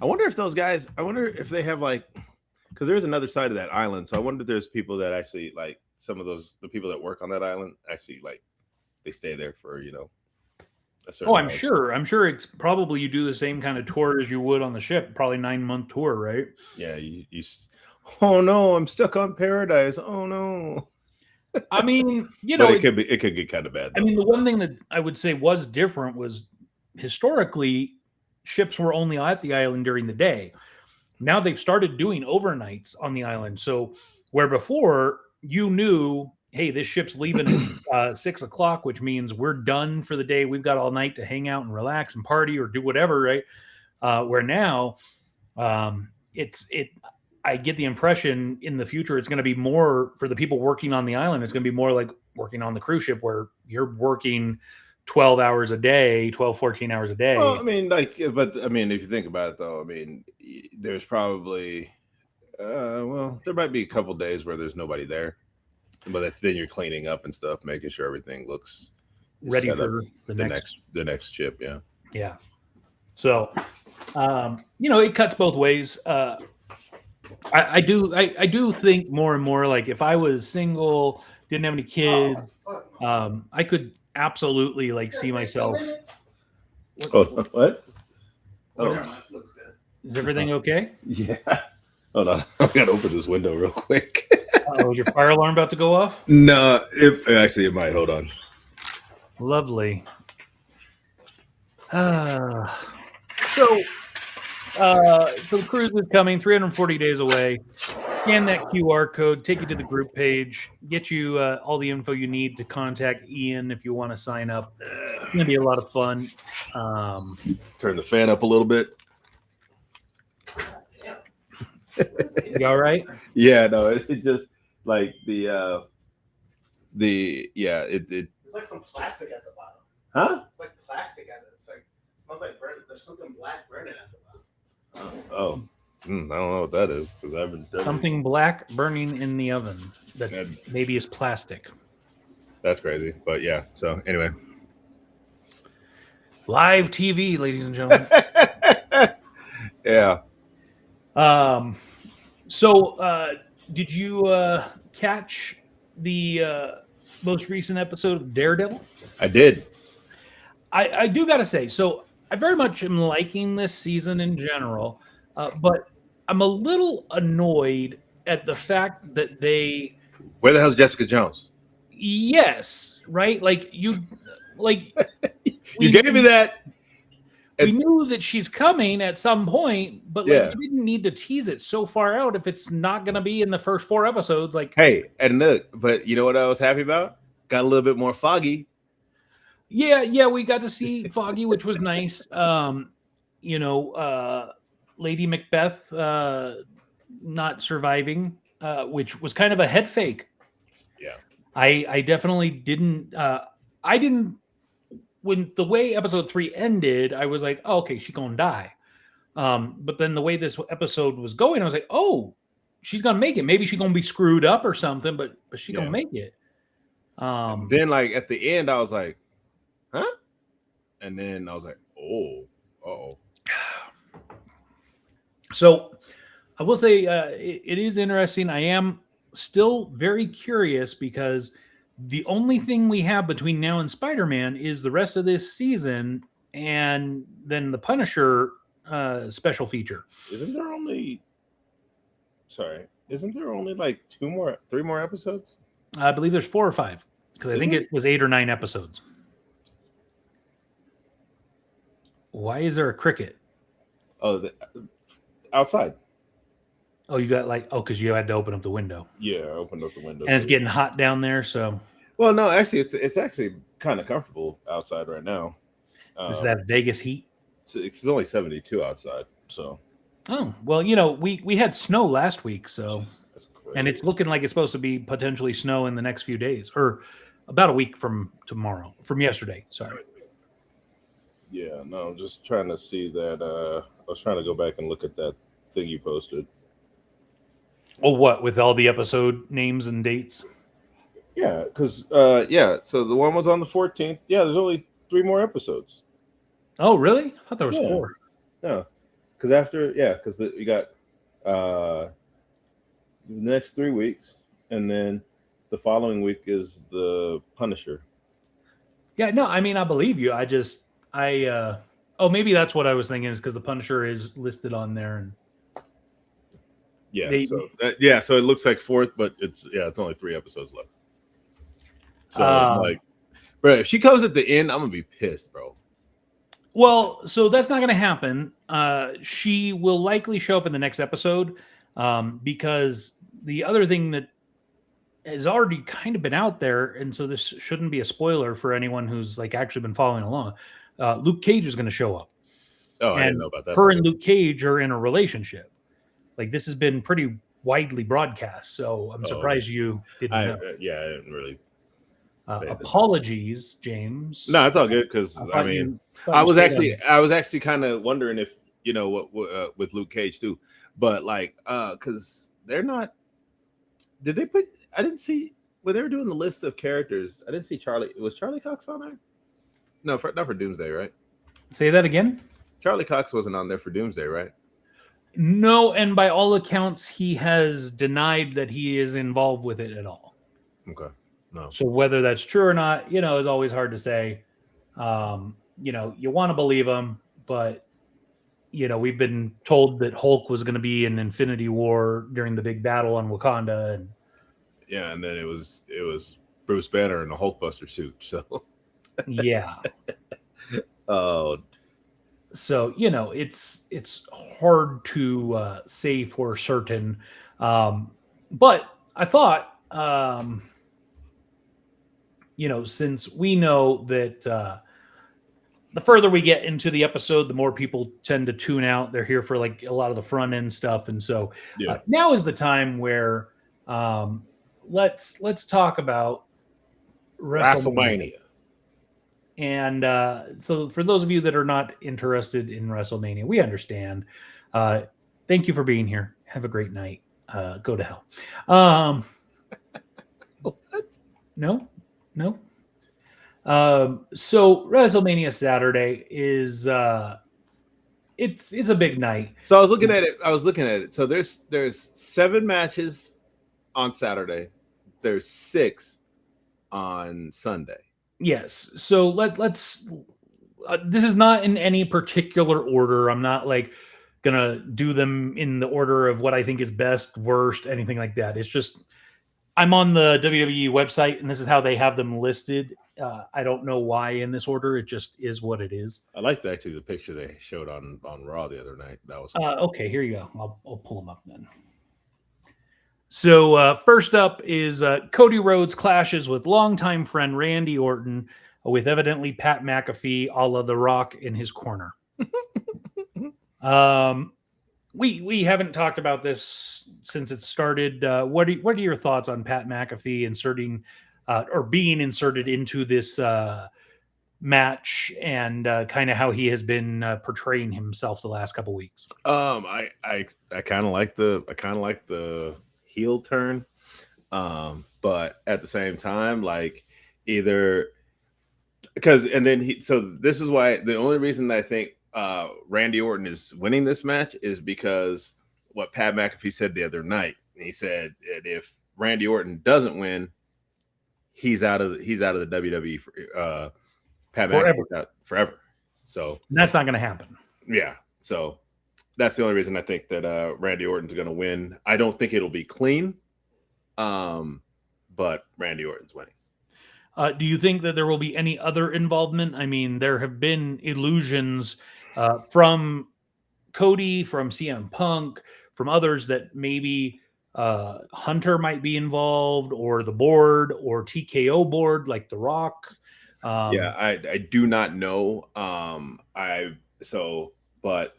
wonder if those guys. I wonder if they have because there's another side of that island. So I wonder if there's people that actually some of the people that work on that island actually they stay there for a certain I'm sure it's probably you do the same kind of tour as you would on the ship, probably 9-month tour, right? Yeah, you oh no, I'm stuck on Paradise. Oh no. I mean, but it could get kind of bad. I mean, the one thing that I would say was different was historically ships were only at the island during the day. Now they've started doing overnights on the island. So where before you knew, hey, this ship's leaving at 6 o'clock, which means we're done for the day. We've got all night to hang out and relax and party or do whatever, right? Where now I get the impression in the future it's going to be more for the people working on the island. It's going to be more like working on the cruise ship where you're working 12 hours a day, 12, 14 hours a day. Well, I mean, but I mean, if you think about it, though, I mean, there's probably, well, there might be a couple days where there's nobody there, but then you're cleaning up and stuff, making sure everything looks ready for the next ship. Yeah. Yeah. So, it cuts both ways. I do think more and more like if I was single, didn't have any kids, I could absolutely like see myself. What? Is everything okay? Yeah. Hold on. I gotta open this window real quick. Was your fire alarm about to go off? No, it might. Hold on. Lovely. So the cruise is coming, 340 days away. Scan that QR code, take you to the group page, get you all the info you need to contact Ian if you want to sign up. It's going to be a lot of fun. Turn the fan up a little bit. You all right? Yeah, no, it just like it's like some plastic at the bottom. Huh? It's like plastic at it. It's like it smells like burn. There's something black burning at the bottom. Oh. I don't know what that is because I haven't done something black burning in the oven that maybe is plastic. That's crazy, but yeah. So anyway, live TV, ladies and gentlemen. Yeah. So, did you catch the most recent episode of Daredevil? I did. I do got to say, so I very much am liking this season in general, but I'm a little annoyed at the fact that they. Where the hell's Jessica Jones? Yes, right. You gave me that. We knew that she's coming at some point, but you didn't need to tease it so far out if it's not going to be in the first 4 episodes. Hey, and look, but you know what I was happy about? Got a little bit more Foggy. Yeah, we got to see Foggy, which was nice. Lady Macbeth not surviving, which was kind of a head fake. Yeah, I definitely didn't. I didn't. When the way episode 3 ended, I was like, oh, okay, she's gonna die. But then the way this episode was going, I was like, oh, she's gonna make it. Maybe she's gonna be screwed up or something, but she's gonna make it. Then at the end, I was like, huh? And then I was like, oh, uh-oh. So I will say it is interesting. I am still very curious because the only thing we have between now and Spider-Man is the rest of this season and then the Punisher special feature. Isn't there only like 3 more episodes? I believe there's 4 or 5 because I think it was 8 or 9 episodes. Why is there a cricket? Oh, outside. Oh, you got because you had to open up the window. Yeah, I opened up the window. And it's getting hot down there, so. Well, no, actually, it's actually kind of comfortable outside right now. Is that Vegas heat? It's only 72 outside, so. Oh, well, we had snow last week, so. And it's looking like it's supposed to be potentially snow in the next few days, or about a week from yesterday. Sorry. Yeah, no, I'm just trying to see that. I was trying to go back and look at that thing you posted. Oh, what? With all the episode names and dates? Yeah, because, so the one was on the 14th. Yeah, there's only 3 more episodes. Oh, really? I thought there was 4. No, because we got the next 3 weeks, and then the following week is the Punisher. Yeah, no, I mean, I believe you. Maybe that's what I was thinking is because the Punisher is listed on there. And so it looks like 4th, but it's only 3 episodes left. So bro, if she comes at the end, I'm gonna be pissed, bro. Well, so that's not gonna happen. She will likely show up in the next episode because the other thing that has already kind of been out there, and so this shouldn't be a spoiler for anyone who's actually been following along. Luke Cage is going to show up. Oh, I didn't know about that. Her and Luke Cage are in a relationship. Like this has been pretty widely broadcast, so I'm surprised you didn't know. I didn't really. Apologies, James. No, it's all good because I mean, I was actually kind of wondering if what with Luke Cage too, but like because they're not. Did they put? I didn't see when they were doing the list of characters. I didn't see Charlie. Was Charlie Cox on there? No, not for Doomsday, right? Say that again. Charlie Cox wasn't on there for Doomsday, right? No, and by all accounts, he has denied that he is involved with it at all. Okay. No. So whether that's true or not, is always hard to say. You want to believe him, but we've been told that Hulk was going to be in Infinity War during the big battle on Wakanda, and and then it was Bruce Banner in a Hulkbuster suit. So yeah. Oh. So it's hard to say for certain, but I thought. Since we know that the further we get into the episode, the more people tend to tune out. They're here for like a lot of the front end stuff. And so now is the time where let's talk about WrestleMania. And so for those of you that are not interested in WrestleMania, we understand. Thank you for being here. Have a great night. Go to hell. What? No. So WrestleMania Saturday is it's a big night. So I was looking at it. So there's 7 matches on Saturday. There's 6 on Sunday. Yes. So let's this is not in any particular order. I'm not like gonna do them in the order of what I think is best, worst, anything like that. It's just I'm on the WWE website, and this is how they have them listed. I don't know why in this order. It just is what it is. I liked actually the picture they showed on Raw the other night. That was okay. Here you go. I'll pull them up then. So first up is Cody Rhodes clashes with longtime friend Randy Orton, with evidently Pat McAfee, a la The Rock, in his corner. We haven't talked about this since it started. What are your thoughts on Pat McAfee inserting or being inserted into this match, and kind of how he has been portraying himself the last couple weeks? I kind of like the heel turn, but at the same time, like either because this is why the only reason that I think Randy Orton is winning this match is because what Pat McAfee said the other night. He said that if Randy Orton doesn't win, he's out of the WWE Pat McAfee's out forever. So that's not going to happen. Yeah. So that's the only reason I think that Randy Orton's going to win. I don't think it'll be clean, but Randy Orton's winning. Do you think that there will be any other involvement? I mean, there have been illusions from Cody, from CM Punk, from others that maybe Hunter might be involved, or the board, or TKO board, like The Rock. I do not know. But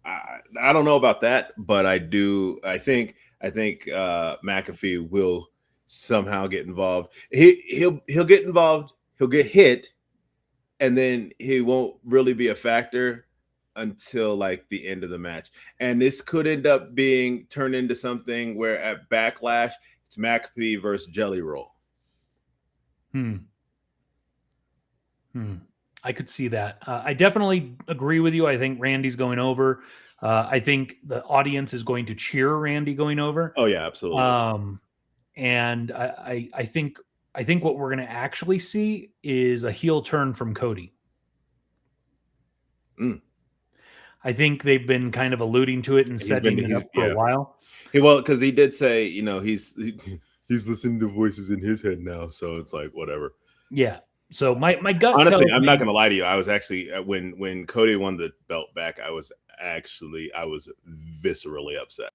I don't know about that. But I do. I think McAfee will somehow get involved. He'll get involved. He'll get hit, and then he won't really be a factor until like the end of the match. And this could end up being turned into something where at Backlash it's McAfee versus Jelly Roll. I could see that. I definitely agree with you. I think Randy's going over. I think the audience is going to cheer Randy going over. Oh yeah, absolutely. And I think what we're going to actually see is a heel turn from Cody. I think they've been kind of alluding to it and setting it up for a while. Well, because he did say, he's listening to voices in his head now, so it's like whatever. Yeah. So my gut. Honestly, I'm not going to lie to you. I was actually when Cody won the belt back, I was viscerally upset.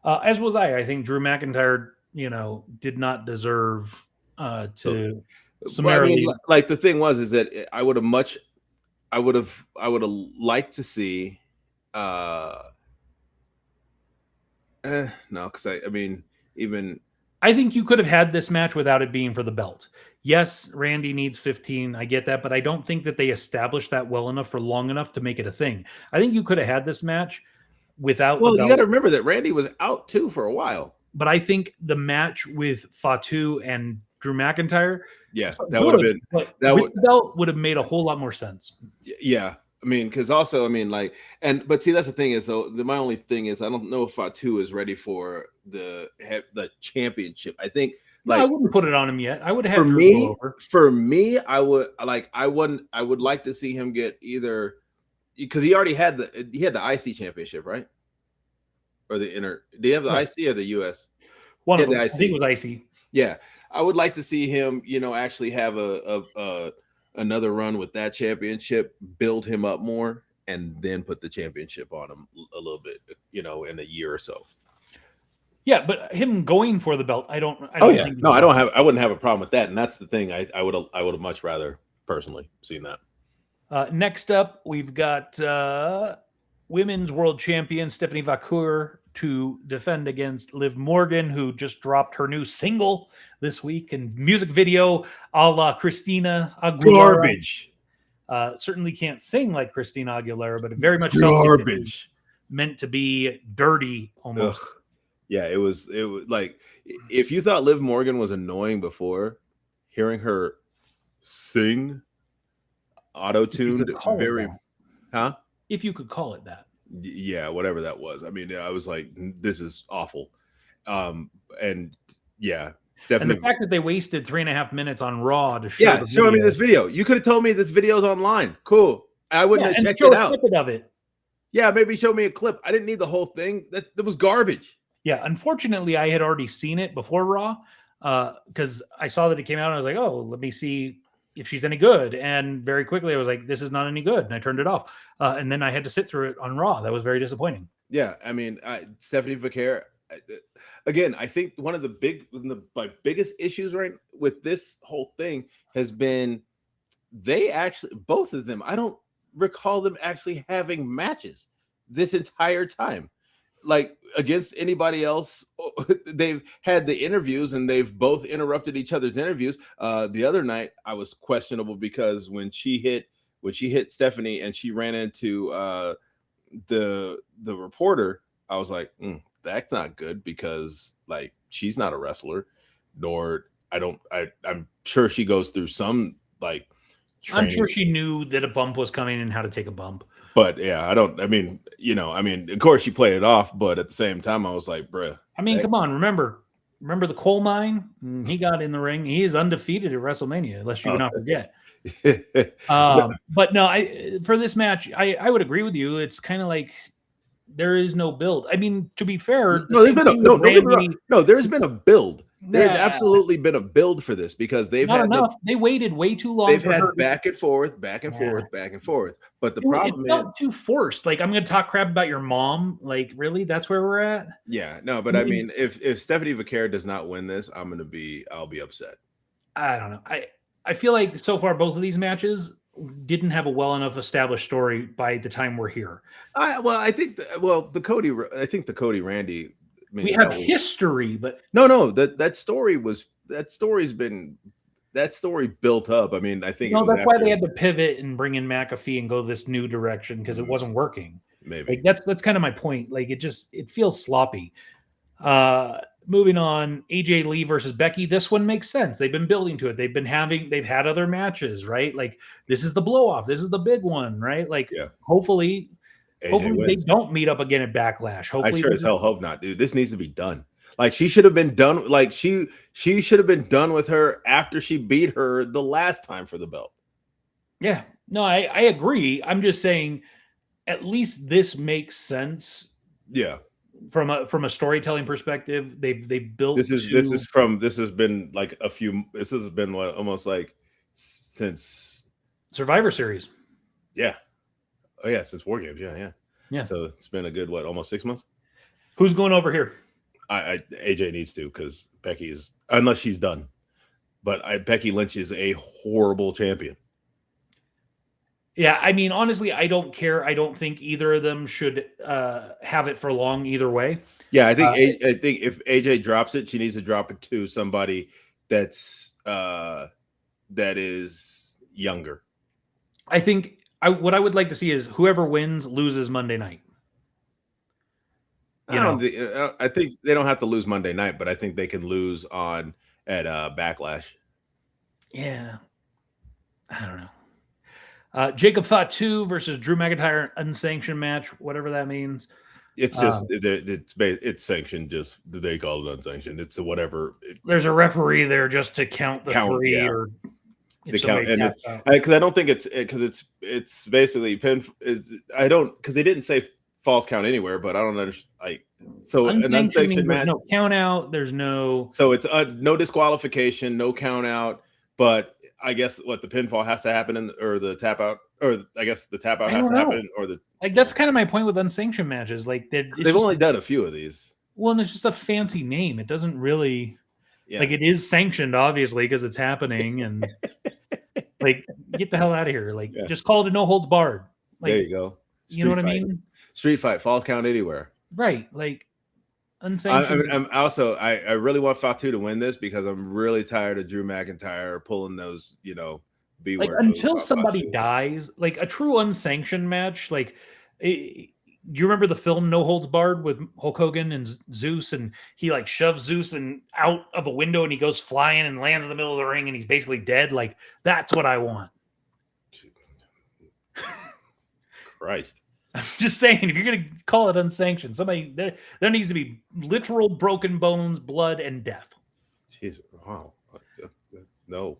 As was I. I think Drew McIntyre, did not deserve to summarily. Like the thing was, is that I would have liked to see No, because I mean, even I think you could have had this match without it being for the belt. Yes, Randy needs 15. I get that, but I don't think that they established that well enough for long enough to make it a thing. I think you could have had this match without the well, you got belt. to remember that Randy was out too for a while. But I think the match with Fatu and Drew McIntyre, Yeah, that would have been but that with would. the belt would have made a whole lot more sense. Yeah, I mean, because also, I mean, like, but see, that's the thing is, though, my only thing is, I don't know if Fatu is ready for the championship. I think, No, I like, wouldn't put it on him yet. I would have for had Drew go me, over. I would like to see him get either because he already had the IC championship, right? Or the inner? Do you have the Right. IC or the US? One Yeah, of them. the I think IC. it was icy. Yeah, I would like to see him, actually have another run with that championship, build him up more, and then put the championship on him a little bit, in a year or so. Yeah, but him going for the belt, I don't think No, I wouldn't have a problem with that, and that's the thing. I would have much rather personally seen that. Next up, we've got women's world champion Stephanie Vacour to defend against Liv Morgan, who just dropped her new single this week and music video a la Christina Aguilera. Garbage. Certainly can't sing like Christina Aguilera, but it very much felt like it was meant to be dirty almost. Ugh. Yeah, it was like, if you thought Liv Morgan was annoying before, hearing her sing auto-tuned very, huh? If you could call it that. Yeah, whatever that was. I mean, I was like, this is awful. And yeah, Stephanie. And the fact that they wasted 3.5 minutes on Raw to show showing me this video. You could have told me this video's online. Cool. I wouldn't have checked it out. Of it. Yeah, maybe show me a clip. I didn't need the whole thing. That was garbage. Yeah, unfortunately, I had already seen it before Raw because I saw that it came out and I was like, oh, let me see if she's any good. And very quickly I was like, this is not any good. And I turned it off. And then I had to sit through it on Raw. That was very disappointing. Yeah, I mean, Stephanie Vaquer, again, I think one of the biggest issues right with this whole thing has been both of them, I don't recall them actually having matches this entire time. Like, against anybody else, they've had the interviews and they've both interrupted each other's interviews. The other night I was questionable because when she hit Stephanie and she ran into the reporter, I was like, that's not good, because like, she's not a wrestler, nor I'm sure she goes through some like training. I'm sure she knew that a bump was coming and how to take a bump. But yeah, of course she played it off, but at the same time, I was like, bruh. I mean, come on, remember the coal mine? He got in the ring. He is undefeated at WrestleMania, unless you not forget. But no, for this match, I would agree with you. It's kind of like there is no build. I mean, to be fair, there's been a build. There's absolutely been a build for this, because they've not had enough. They waited way too long. They've had back and forth. But the problem is too forced. Like, I'm going to talk crap about your mom. Like, really? That's where we're at? Yeah, no, but I mean, if Stephanie Vaquer does not win this, I'll be upset. I don't know. I feel like so far both of these matches didn't have a well enough established story by the time we're here. I think the Cody Randy. We have history, but that story built up. I mean, I think that's why they had to pivot and bring in McAfee and go this new direction, because it wasn't working. Maybe that's kind of my point. Like, it feels sloppy. Moving on, AJ Lee versus Becky. This one makes sense. They've been building to it. They've had other matches, right? Like, this is the blow off. This is the big one, right? Like, hopefully they don't meet up again at Backlash. Hopefully, I sure as hell hope not, dude. This needs to be done. Like, she should have been done. Like, she should have been done with her after she beat her the last time for the belt. Yeah, no, I agree. I'm just saying, at least this makes sense. Yeah. From a storytelling perspective, they built. This has been almost like since Survivor Series. Yeah. Oh yeah, since War Games. Yeah. So it's been a good almost 6 months. Who's going over here? AJ needs to, because Becky is, unless she's done. But Becky Lynch is a horrible champion. Yeah, I mean, honestly, I don't care. I don't think either of them should have it for long either way. Yeah, I think I think if AJ drops it, she needs to drop it to somebody that's that is younger. I think what I would like to see is whoever wins loses Monday night. I think they don't have to lose Monday night, but I think they can lose at Backlash. Yeah, I don't know. Jacob Fatu versus Drew McIntyre, unsanctioned match, whatever that means. It's just it's sanctioned. Just they call it unsanctioned. It's whatever. There's a referee there just to count the three, yeah. or the count, and because I don't think it's basically pin is I don't because they didn't say false count anywhere, but I don't understand. Like so, an unsanctioned match, there's no count out. There's no it's no disqualification, no count out. But I guess what the pinfall has to happen or the tap out, or I guess the tap out has to happen, or that's kind of my point with unsanctioned matches. Like they've only done a few of these. Well, and it's just a fancy name. It doesn't really like it is sanctioned, obviously, because it's happening, and like get the hell out of here. Like just call it a no holds barred. Like, there you go. You know what I mean? Street fight, falls count anywhere. Right, like unsanctioned. I really want Fatu to win this because I'm really tired of Drew McIntyre pulling those, B word. Until somebody dies, like a true unsanctioned match, like you remember the film No Holds Barred with Hulk Hogan and Zeus, and he like shoves Zeus and out of a window and he goes flying and lands in the middle of the ring and he's basically dead. Like that's what I want. Christ. I'm just saying, if you're going to call it unsanctioned, somebody there needs to be literal broken bones, blood, and death. Jeez, wow, no.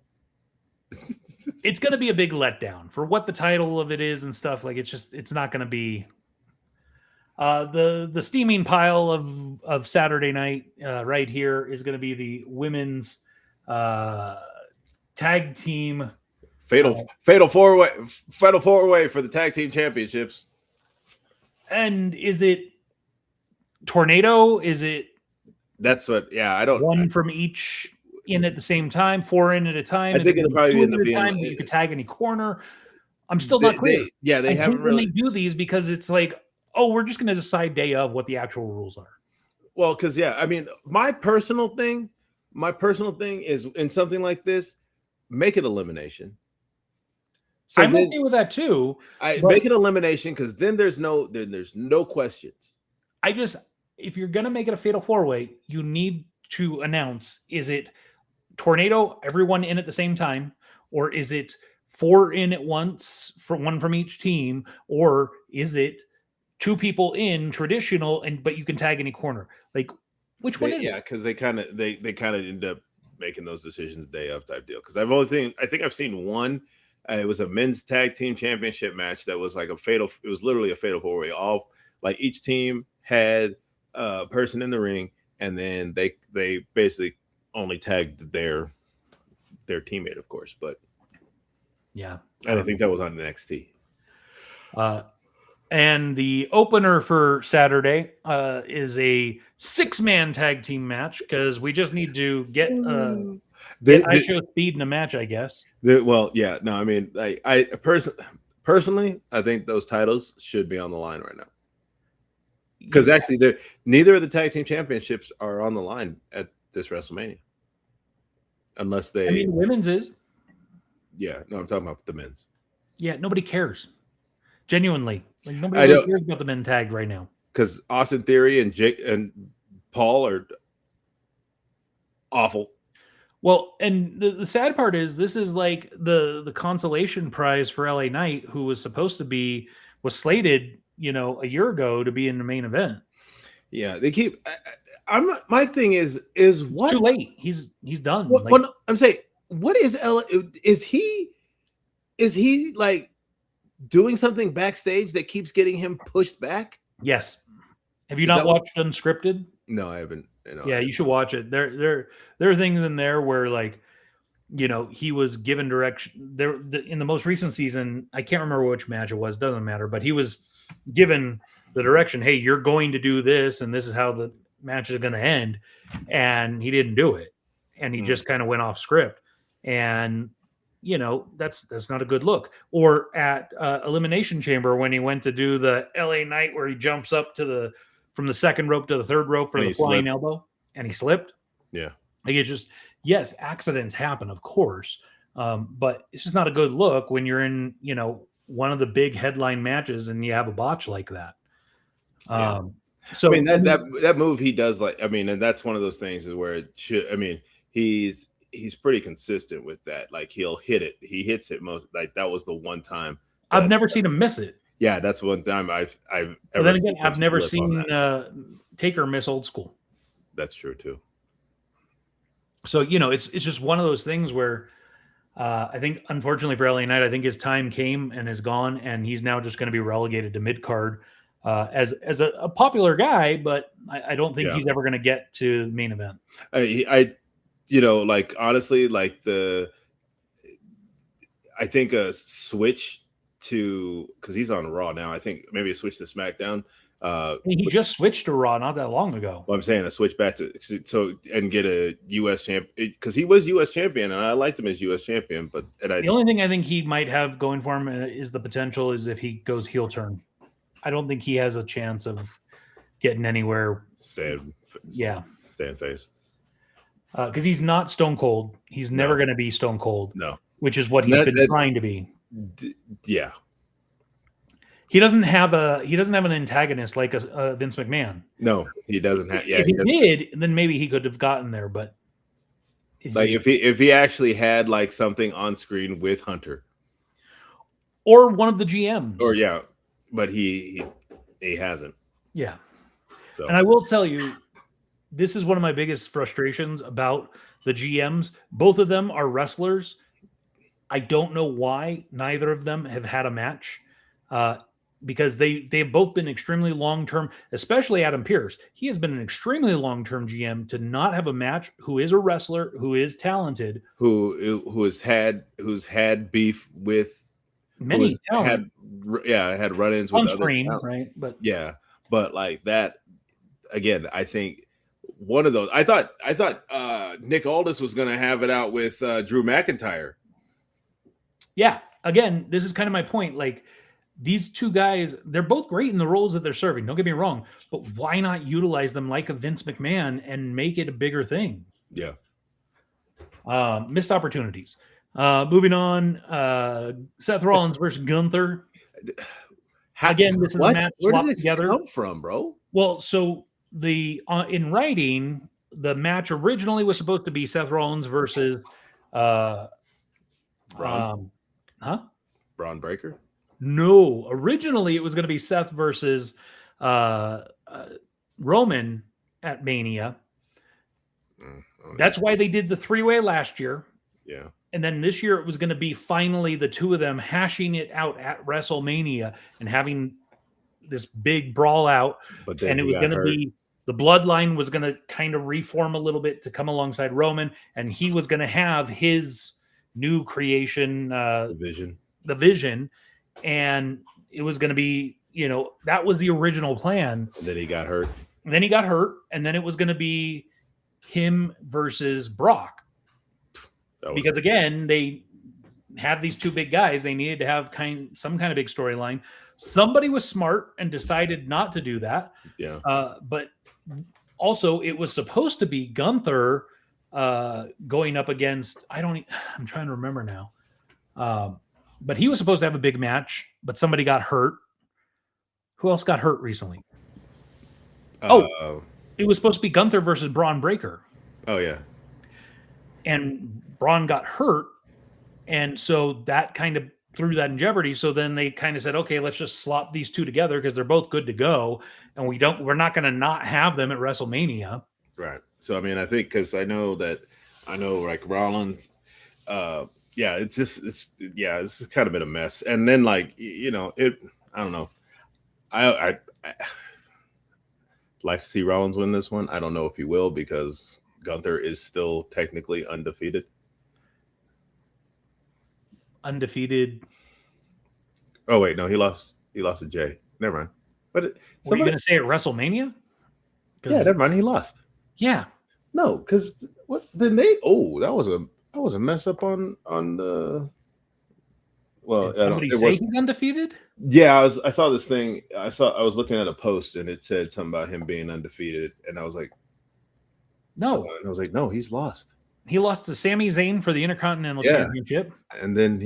It's going to be a big letdown for what the title of it is and stuff. Like it's not going to be the steaming pile of Saturday night right here is going to be the women's tag team fatal four way for the tag team championships. And is it Tornado? Is it? That's what. Yeah, I don't. One from each in at the same time, 4 in at a time. I think it'll probably end up being. Time, you could tag any corner. I'm still not clear. They haven't really do these because it's like, oh, we're just going to decide day of what the actual rules are. Well, because I mean, my personal thing is in something like this, make it elimination. So I'm okay with that too. Make it elimination because then there's no questions. If you're gonna make it a fatal 4-way, you need to announce: is it Tornado, everyone in at the same time, or is it 4 in at once for one from each team, or is it 2 people in traditional but you can tag any corner? Like which one is it? Yeah, because they kind of end up making those decisions day of type deal. Because I think I've seen one. It was a men's tag team championship match that was like it was literally a fatal 4-way. All like each team had a person in the ring, and then they basically only tagged their teammate, of course. But yeah, I think that was on NXT. And the opener for Saturday is a 6-man tag team match because we just need to get show speed in a match, I guess. I mean, I personally, I think those titles should be on the line right now. Because actually, neither of the tag team championships are on the line at this WrestleMania, unless they. I mean, women's is. Yeah, no, I'm talking about the men's. Yeah, nobody cares. Genuinely, like nobody really cares about the men tag right now. Because Austin Theory and Jake and Paul are awful. Well, and the sad part is this is like the consolation prize for LA Knight, who was slated, a year ago to be in the main event. Yeah, they keep. My thing is what? It's too late. He's done. I'm saying, what is LA? Is he like doing something backstage that keeps getting him pushed back? Yes. Have you not watched Unscripted? No, I haven't. Yeah, you should watch it. There are things in there where, like, he was given direction. In the most recent season, I can't remember which match it was. Doesn't matter. But he was given the direction. Hey, you're going to do this, and this is how the match is going to end. And he didn't do it, and he just kind of went off script. And that's not a good look. Or at Elimination Chamber when he went to do the LA Knight where he jumps up to the from the second rope to the third rope for And the he flying slipped. elbow, and he slipped. Yeah. Like it just, yes, accidents happen, of course, but it's just not a good look when you're in, one of the big headline matches and you have a botch like that. Yeah. So I mean that move he does, like, I mean, and that's one of those things is where it should. I mean, he's pretty consistent with that. Like he'll hit it. He hits it most. Like that was the one time. I've never seen him miss it. Yeah, that's one time I've But ever. then again, seen him I've never slip on seen that. Taker miss old school. That's true too. So it's just one of those things where I think, unfortunately for LA Knight, I think his time came and is gone, and he's now just going to be relegated to mid card as a popular guy, but I don't think he's ever going to get to the main event. I like honestly, like I think a switch to, because he's on Raw now. I think maybe a switch to SmackDown. He just switched to Raw not that long ago. Well, I'm saying a switch back to and get a U.S. champ, because he was U.S. champion and I liked him as U.S. champion. But the only thing I think he might have going for him is the potential is if he goes heel turn. I don't think he has a chance of getting anywhere. Staying face. Because he's not Stone Cold. He's never going to be Stone Cold. No, which is what he's been trying to be. Yeah. He doesn't have an antagonist like a Vince McMahon. No, he doesn't have. Yeah, if he did, then maybe he could have gotten there. But like if he actually had like something on screen with Hunter or one of the GMs, or but he hasn't. Yeah. So, and I will tell you, this is one of my biggest frustrations about the GMs. Both of them are wrestlers. I don't know why neither of them have had a match. Because they've both been extremely long-term, especially Adam Pearce. He has been an extremely long-term GM to not have a match, who is a wrestler, who is talented, who's had beef with many had run-ins with on other screen, talent. right? But but like that again, I think one of those. I thought Nick Aldis was going to have it out with Drew McIntyre. Yeah, again, this is kind of my point. Like, these two guys, they're both great in the roles that they're serving. Don't get me wrong, but why not utilize them like a Vince McMahon and make it a bigger thing? Yeah. Missed opportunities. Moving on, Seth Rollins versus Gunther. Again, this is a match where did this together. come from, bro? Well, so in writing, the match originally was supposed to be Seth Rollins versus Braun Breaker. No, originally it was going to be Seth versus Roman at Mania. That's why they did the three-way last year. Yeah. And then this year it was going to be finally the two of them hashing it out at WrestleMania and having this big brawl out. But then and it was going to be the bloodline was going to kind of reform a little bit to come alongside Roman, and he was going to have his new creation, the vision. And it was going to be, that was the original plan. And then he got hurt. And then it was going to be him versus Brock. Because again, they have these two big guys. They needed to have some kind of big storyline. Somebody was smart and decided not to do that. Yeah. But also, it was supposed to be Gunther going up against. I'm trying to remember now. But he was supposed to have a big match, but somebody got hurt. Who else got hurt recently? It was supposed to be Gunther versus Braun Breaker. Oh, yeah. And Braun got hurt. And so that kind of threw that in jeopardy. So then they kind of said, okay, let's just slop these two together because they're both good to go. And we're not going to not have them at WrestleMania. Right. So, I mean, I think because I know like Rollins, it's kind of been a mess. And then like, I don't know. I like to see Rollins win this one. I don't know if he will because Gunther is still technically undefeated. Undefeated. Oh wait, no, he lost to Jay. Never mind. But were you going to say at WrestleMania? Yeah, never mind. He lost. Yeah. No, because what didn't they? Oh, that was a mess up on the. Well, Did somebody it say was. he's undefeated? Yeah, I saw this thing. I was looking at a post and it said something about him being undefeated, and I was like, No. no, he's lost. He lost to Sami Zayn for the Intercontinental Yeah. Championship. And then at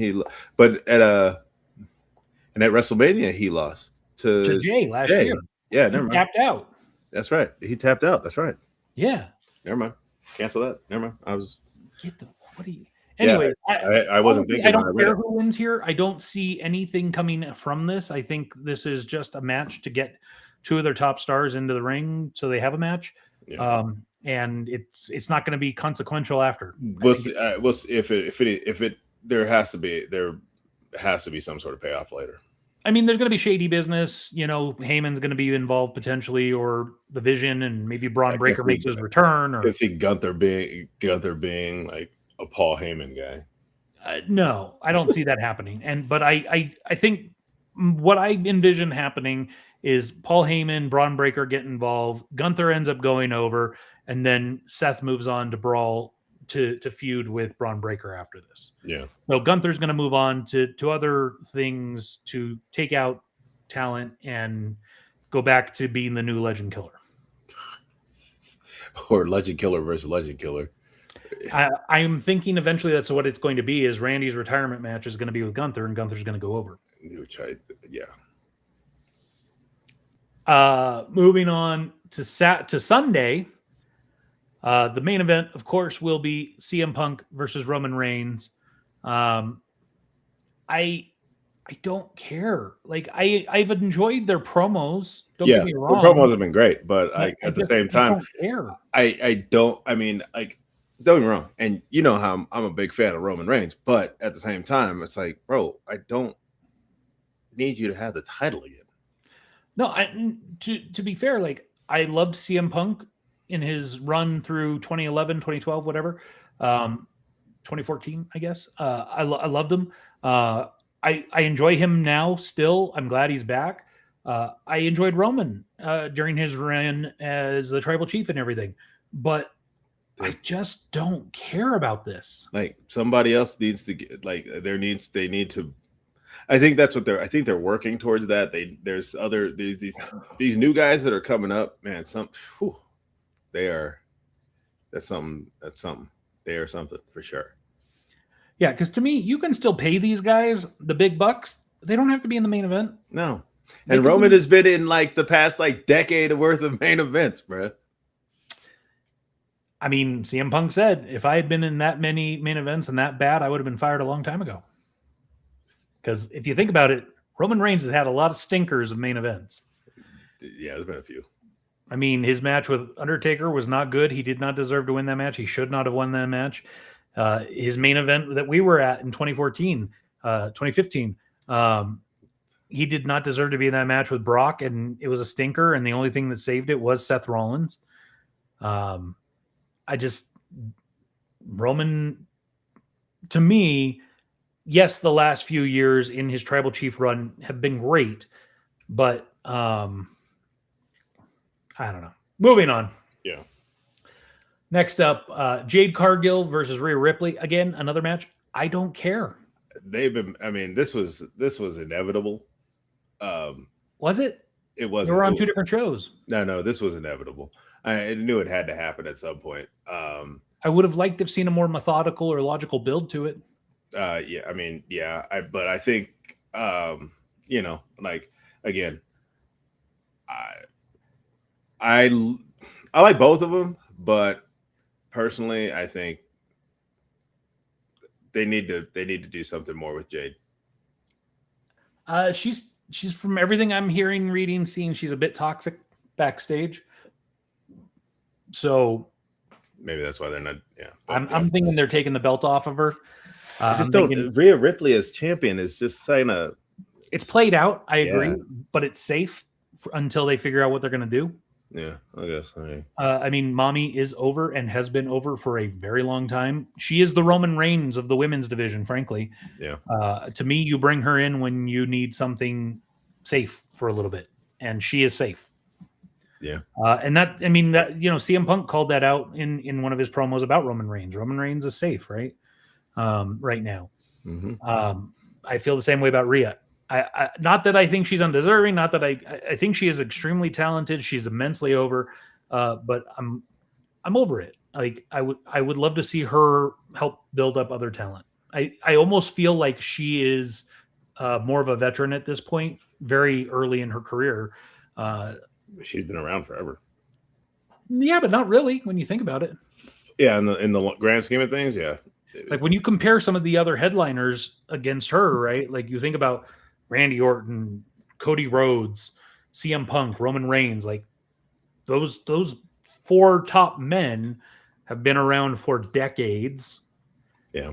WrestleMania he lost To Jay last year. Yeah, He never mind. tapped out. That's right. He tapped out. That's right. Yeah. Never mind. Cancel that. Never mind. What do you? Anyway, I wasn't thinking. I don't care who wins here. I don't see anything coming from this. I think this is just a match to get two of their top stars into the ring, so they have a match. Yeah. And it's not going to be consequential after. We'll see, there has to be some sort of payoff later. I mean, there's going to be shady business. Heyman's going to be involved potentially, or the Vision, and maybe Braun Breaker makes his return. Or I can see Gunther being like a Paul Heyman guy. No, I don't see that happening. But I think what I envision happening is Paul Heyman, Braun Breaker get involved. Gunther ends up going over, and then Seth moves on to Brawl to feud with Braun Breaker after this. Yeah. So Gunther's going to move on to other things to take out talent and go back to being the new Legend Killer. Or Legend Killer versus Legend Killer. I'm thinking eventually that's what it's going to be, is Randy's retirement match is going to be with Gunther, and Gunther's going to go over. Moving on to Sunday, the main event, of course, will be CM Punk versus Roman Reigns. I don't care. Like I've enjoyed their promos. Don't get me wrong. The promos have been great, but at the same time, don't care. I don't. I mean, like, don't get me wrong, and you know how I'm a big fan of Roman Reigns, but at the same time, it's like, bro, I don't need you to have the title again. No, to be fair, like I loved CM Punk in his run through 2011, 2012, whatever, 2014, I guess. I loved him. I enjoy him now still. I'm glad he's back. I enjoyed Roman during his run as the tribal chief and everything, but I just don't care about this. Like somebody else needs to get, like they need to. I think that's what they're working towards that. There's these new guys that are coming up, man. That's something. They are something for sure. Yeah, because to me, you can still pay these guys the big bucks. They don't have to be in the main event. No. And Roman has been in like the past decade worth of main events, bro. I mean, CM Punk said, if I had been in that many main events and that bad, I would have been fired a long time ago. Because if you think about it, Roman Reigns has had a lot of stinkers of main events. Yeah, there's been a few. I mean, his match with Undertaker was not good. He did not deserve to win that match. He should not have won that match. His main event that we were at in 2015, he did not deserve to be in that match with Brock, and it was a stinker, and the only thing that saved it was Seth Rollins. Roman, to me, yes, the last few years in his tribal chief run have been great, but I don't know. Moving on. Yeah. Next up, Jade Cargill versus Rhea Ripley. Again, another match. I don't care. This was inevitable. Was it? It wasn't. They were on two different shows. No, this was inevitable. I knew it had to happen at some point. I would have liked to have seen a more methodical or logical build to it. But I think, again, I like both of them, but personally, I think they need to do something more with Jade. She's from everything I'm hearing, reading, seeing, she's a bit toxic backstage. So maybe that's why they're not. Yeah, I'm thinking they're taking the belt off of her. I just Rhea Ripley as champion is just saying it's played out. I agree, but it's safe until they figure out what they're going to do. Yeah, I guess. I mean, Mommy is over and has been over for a very long time. She is the Roman Reigns of the women's division, frankly. Yeah. To me, you bring her in when you need something safe for a little bit, and she is safe. Yeah. CM Punk called that out in one of his promos about Roman Reigns. Roman Reigns is safe, right? Right now. Mm-hmm. I feel the same way about Rhea. Not that I think she's undeserving, not that I think she is extremely talented. She's immensely over, but I'm over it. Like I would love to see her help build up other talent. I almost feel like she is more of a veteran at this point, very early in her career. She's been around forever. Yeah, but not really when you think about it. Yeah, in the grand scheme of things, yeah. Like when you compare some of the other headliners against her, right? Like you think about Randy Orton, Cody Rhodes, CM Punk, Roman Reigns, like those 4 top men have been around for decades. Yeah.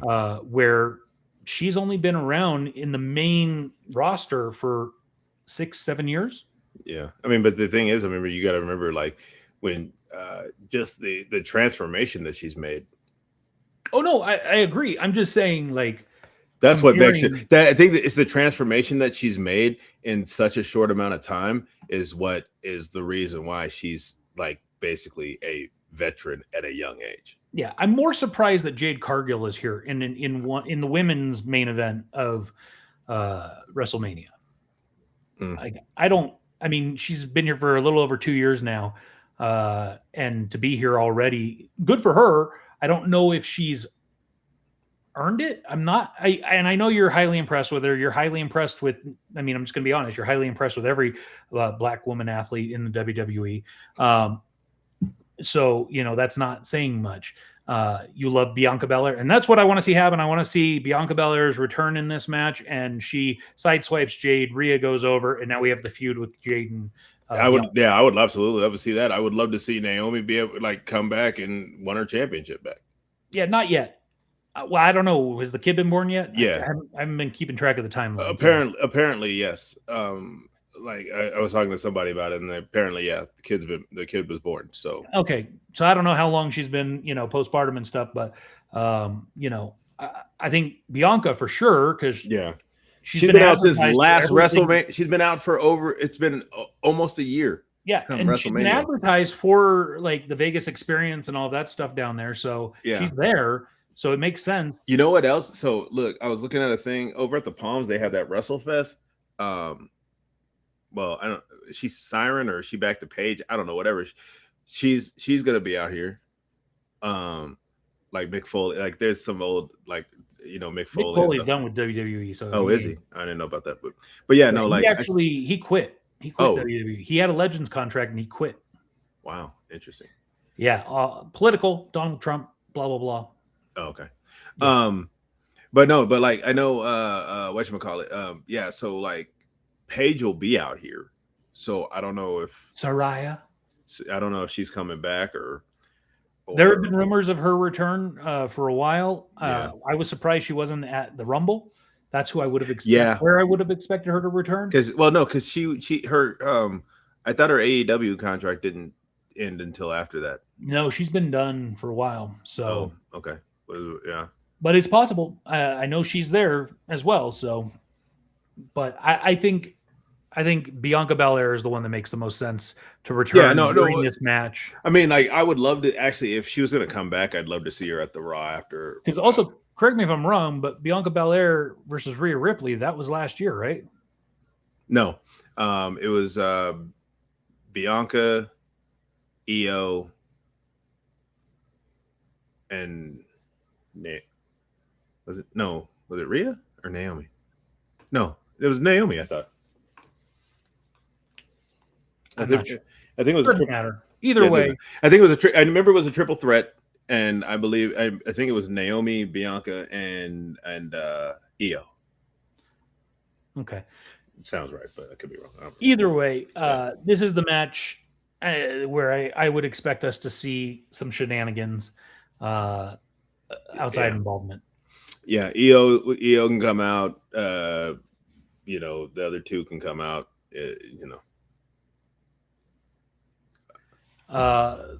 Where she's only been around in the main roster for 6-7 years. Yeah. I mean, but the thing is, I remember you got to remember like when just the transformation that she's made. Oh no, I agree. I'm just saying, like, that's what makes it. That I think that it's the transformation that she's made in such a short amount of time is what is the reason why she's like basically a veteran at a young age. Yeah, I'm more surprised that Jade Cargill is here in the women's main event of WrestleMania. I mean, she's been here for a little over 2 years now, and to be here already, good for her. I don't know if she's earned it. I'm not. I know you're highly impressed with her. You're highly impressed with. I mean, I'm just going to be honest. You're highly impressed with every black woman athlete in the WWE. So that's not saying much. You love Bianca Belair, and that's what I want to see happen. I want to see Bianca Belair's return in this match, and she sideswipes Jade. Rhea goes over, and now we have the feud with Jade and. I would absolutely love to see that. I would love to see Naomi be able to like come back and win her championship back. Yeah, not yet. Well, I don't know. Has the kid been born yet? Yeah, I haven't been keeping track of the timeline. Apparently, yes. Like I was talking to somebody about it, and apparently, yeah, the kid was born. So okay, so I don't know how long she's been, postpartum and stuff, but I think Bianca for sure because she's been out since last WrestleMania. She's been out for it's been almost a year. Yeah, and she's been advertised for like the Vegas experience and all that stuff down there. So she's there. So it makes sense. You know what else? So look, I was looking at a thing over at the Palms. They have that WrestleFest. Well, I don't. She's Siren or is she back to Paige? I don't know. Whatever. She's gonna be out here. Like Mick Foley. Like there's some old Mick Foley. Mick Foley's done with WWE. So is he? I didn't know about that. But yeah, no. Like he quit. He quit WWE. He had a Legends contract and he quit. Wow, interesting. Yeah, political. Donald Trump. Blah blah blah. Oh, okay. Yeah. But like I know whatchamacallit. Yeah, so like Paige will be out here. So I don't know if Saraya. I don't know if she's coming back or there have been rumors of her return for a while. I was surprised she wasn't at the Rumble. That's who I would have expected. Yeah. Where I would have expected her to return. Because her I thought her AEW contract didn't end until after that. No, she's been done for a while. So okay. Yeah, but it's possible. I know she's there as well. So, but I think Bianca Belair is the one that makes the most sense to return during this match. I mean, like I would love to actually, if she was going to come back, I'd love to see her at the Raw after. Because also, correct me if I'm wrong, but Bianca Belair versus Rhea Ripley, that was last year, right? No, it was Bianca, Io, and. Was it Rhea or Naomi? No, it was Naomi. I thought. I think it was doesn't matter. Either way, I think it was I remember it was a triple threat, and I believe I think it was Naomi, Bianca, and Io. Okay, it sounds right, but I could be wrong. Either way, this is the match where I would expect us to see some shenanigans. Outside involvement. Yeah, Io can come out. The other two can come out.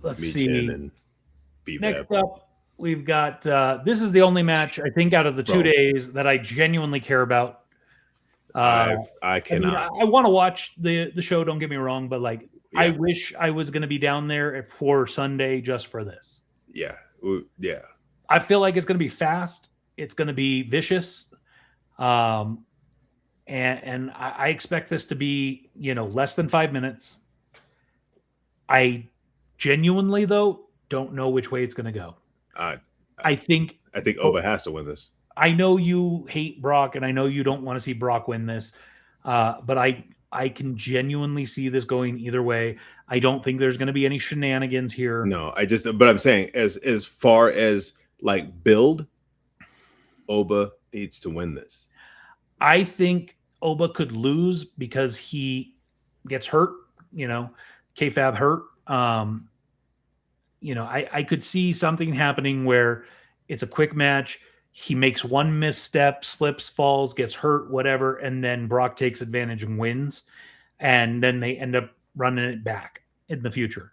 Let's see. Next up, we've got this is the only match I think out of the 2 days that I genuinely care about. I cannot. I want to watch the show. Don't get me wrong, but like I wish I was going to be down there for Sunday just for this. Yeah. I feel like it's going to be fast. It's going to be vicious. And I expect this to be, less than 5 minutes. I genuinely, though, don't know which way it's going to go. I I think Oba has to win this. I know you hate Brock, and I know you don't want to see Brock win this, but I can genuinely see this going either way. I don't think there's going to be any shenanigans here. No, but I'm saying as far as like build, Oba needs to win this. I think Oba could lose because he gets hurt, kayfabe hurt. I could see something happening where it's a quick match. He makes one misstep, slips, falls, gets hurt, whatever, and then Brock takes advantage and wins. And then they end up running it back in the future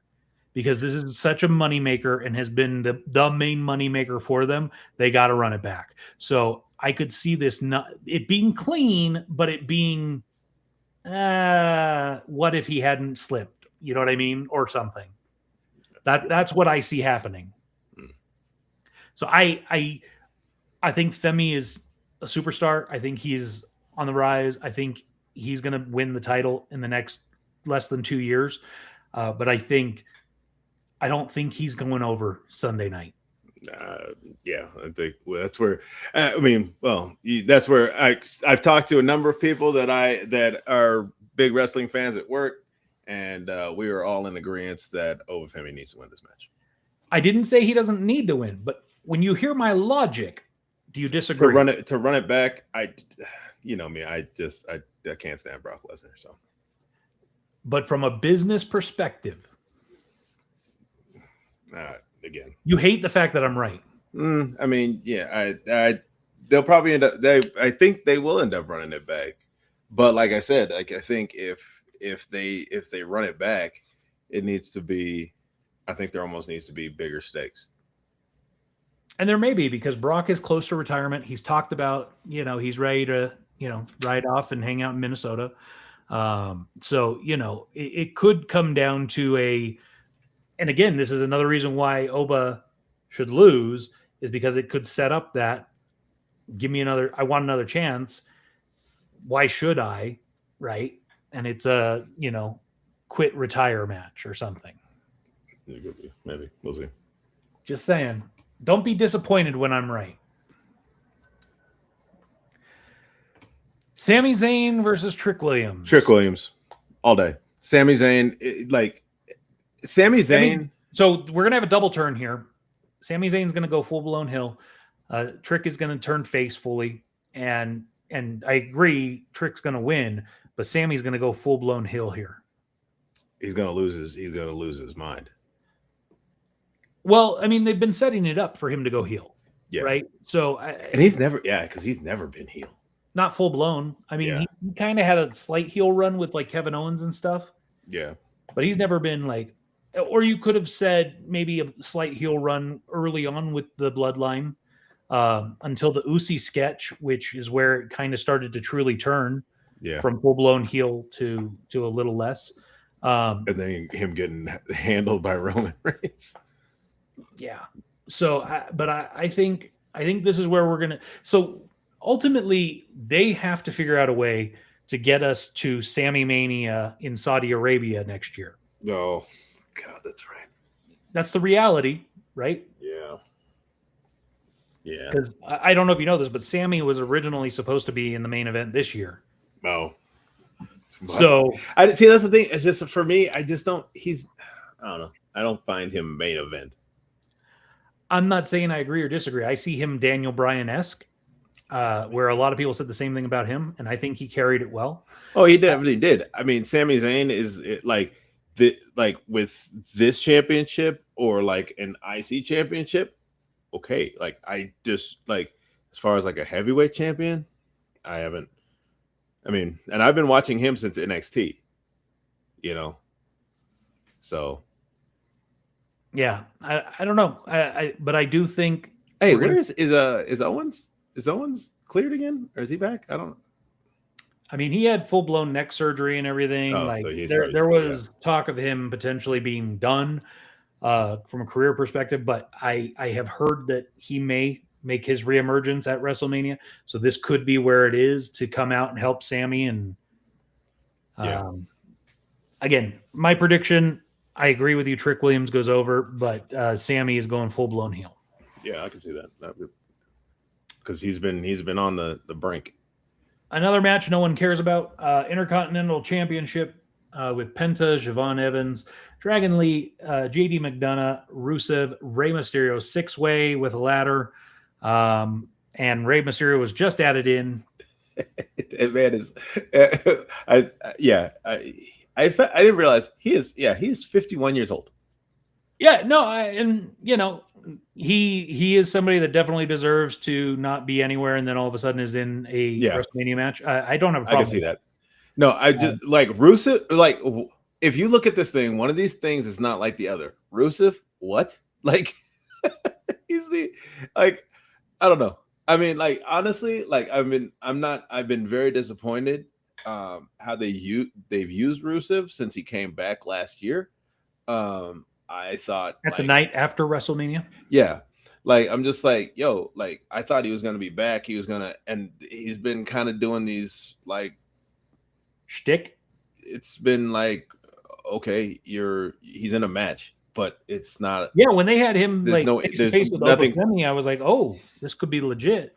because this is such a moneymaker and has been the main moneymaker for them. They got to run it back. So I could see this it being clean, but it being, what if he hadn't slipped? You know what I mean? Or something. That's what I see happening. So I think Femi is a superstar. I think he's on the rise. I think he's going to win the title in the next less than 2 years. But I don't think he's going over Sunday night. Yeah, I think that's where. That's where I've talked to a number of people that are big wrestling fans at work, and we are all in agreement that Oba Femi needs to win this match. I didn't say he doesn't need to win, but when you hear my logic, do you disagree? To run it back, you know me, I can't stand Brock Lesnar. So, but from a business perspective, again, you hate the fact that I'm right. I mean, yeah, they'll probably end up. I think they will end up running it back. But like I said, I think if they run it back, it needs to be. I think there almost needs to be bigger stakes. And there may be, because Brock is close to retirement. He's talked about, he's ready to, ride off and hang out in Minnesota. So, it could come down to and again, this is another reason why Oba should lose, is because it could set up that, I want another chance. Why should I? Right. And it's a, quit retire match or something. Maybe. We'll see. Just saying. Don't be disappointed when I'm right. Sami Zayn versus Trick Williams. Trick Williams, all day. Sami Zayn, Sami Zayn. So we're gonna have a double turn here. Sami Zayn's gonna go full blown heel. Trick is gonna turn face fully, and I agree, Trick's gonna win, but Sami's gonna go full blown heel here. He's gonna lose his mind. Well, I mean, they've been setting it up for him to go heel, right? So, and he's never been heel. Not full blown. I mean, he kind of had a slight heel run with like Kevin Owens and stuff. Yeah, but he's never been like, or you could have said maybe a slight heel run early on with the Bloodline until the Usi sketch, which is where it kind of started to truly turn from full blown heel to a little less. And then him getting handled by Roman Reigns. Yeah. So, I think this is where we're going to. So ultimately, they have to figure out a way to get us to Sami Mania in Saudi Arabia next year. Oh, God, that's right. That's the reality, right? Yeah. Yeah. Because I don't know if you know this, but Sami was originally supposed to be in the main event this year. Oh. So I see. That's the thing. It's just for me. I just don't. I don't know. I don't find him main event. I'm not saying I agree or disagree. I see him Daniel Bryan-esque, where a lot of people said the same thing about him, and I think he carried it well. Oh, he definitely did. I mean, Sami Zayn is with this championship or like an IC championship. Okay, like I just like as far as like a heavyweight champion, I haven't. I mean, and I've been watching him since NXT. So. Yeah, I don't know. But I do think. Hey, where is Owens? Is Owens cleared again, or is he back? I don't. I mean, he had full blown neck surgery and everything. So there was talk of him potentially being done. from a career perspective, but I have heard that he may make his reemergence at WrestleMania. So this could be where it is to come out and help Sammy. And Yeah. again, my prediction, I agree with you. Trick Williams goes over, but Sammy is going full blown heel. Yeah, I can see that. Because he's been on the brink. Another match no one cares about, Intercontinental Championship with Penta, Siobhan Evans, Dragon Lee, JD McDonough, Rusev, Rey Mysterio, 6-way with a ladder. And Rey Mysterio was just added in. That man is, I didn't realize he is 51 years old. Yeah, no, and you know, he is somebody that definitely deserves to not be anywhere, and then all of a sudden is in a WrestleMania match. I don't have a problem. I can see that. No, I just like Rusev. Like, if you look at this thing, one of these things is not like the other. Rusev, what? Like, he's the like, I don't know. I mean, like, honestly, like, I've been very disappointed how they've used Rusev since he came back last year. I thought at the night after WrestleMania. Yeah. Like, I'm just like, yo, like, I thought he was going to be back. And he's been kind of doing these like shtick. It's been like, okay, he's in a match, but it's not. Yeah. When they had him there's like face with nothing. Femi, I was like, oh, this could be legit.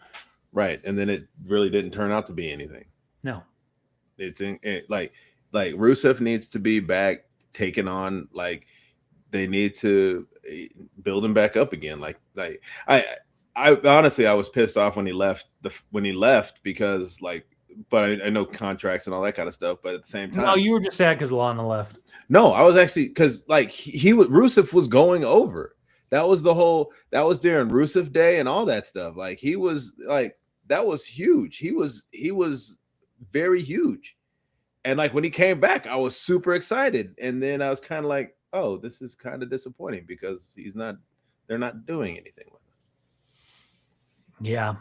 Right. And then it really didn't turn out to be anything. No. It's like Rusev needs to be back taking on, like, they need to build him back up again. Like I honestly, I was pissed off when he left because, like, but I know contracts and all that kind of stuff. But at the same time, no, you were just sad because Lana left. No, I was actually, because like Rusev was going over. That was during Rusev Day and all that stuff. Like, he was like, that was huge. He was very huge. And like, when he came back, I was super excited. And then I was kind of like, oh, this is kind of disappointing because they're not doing anything with it. Yeah.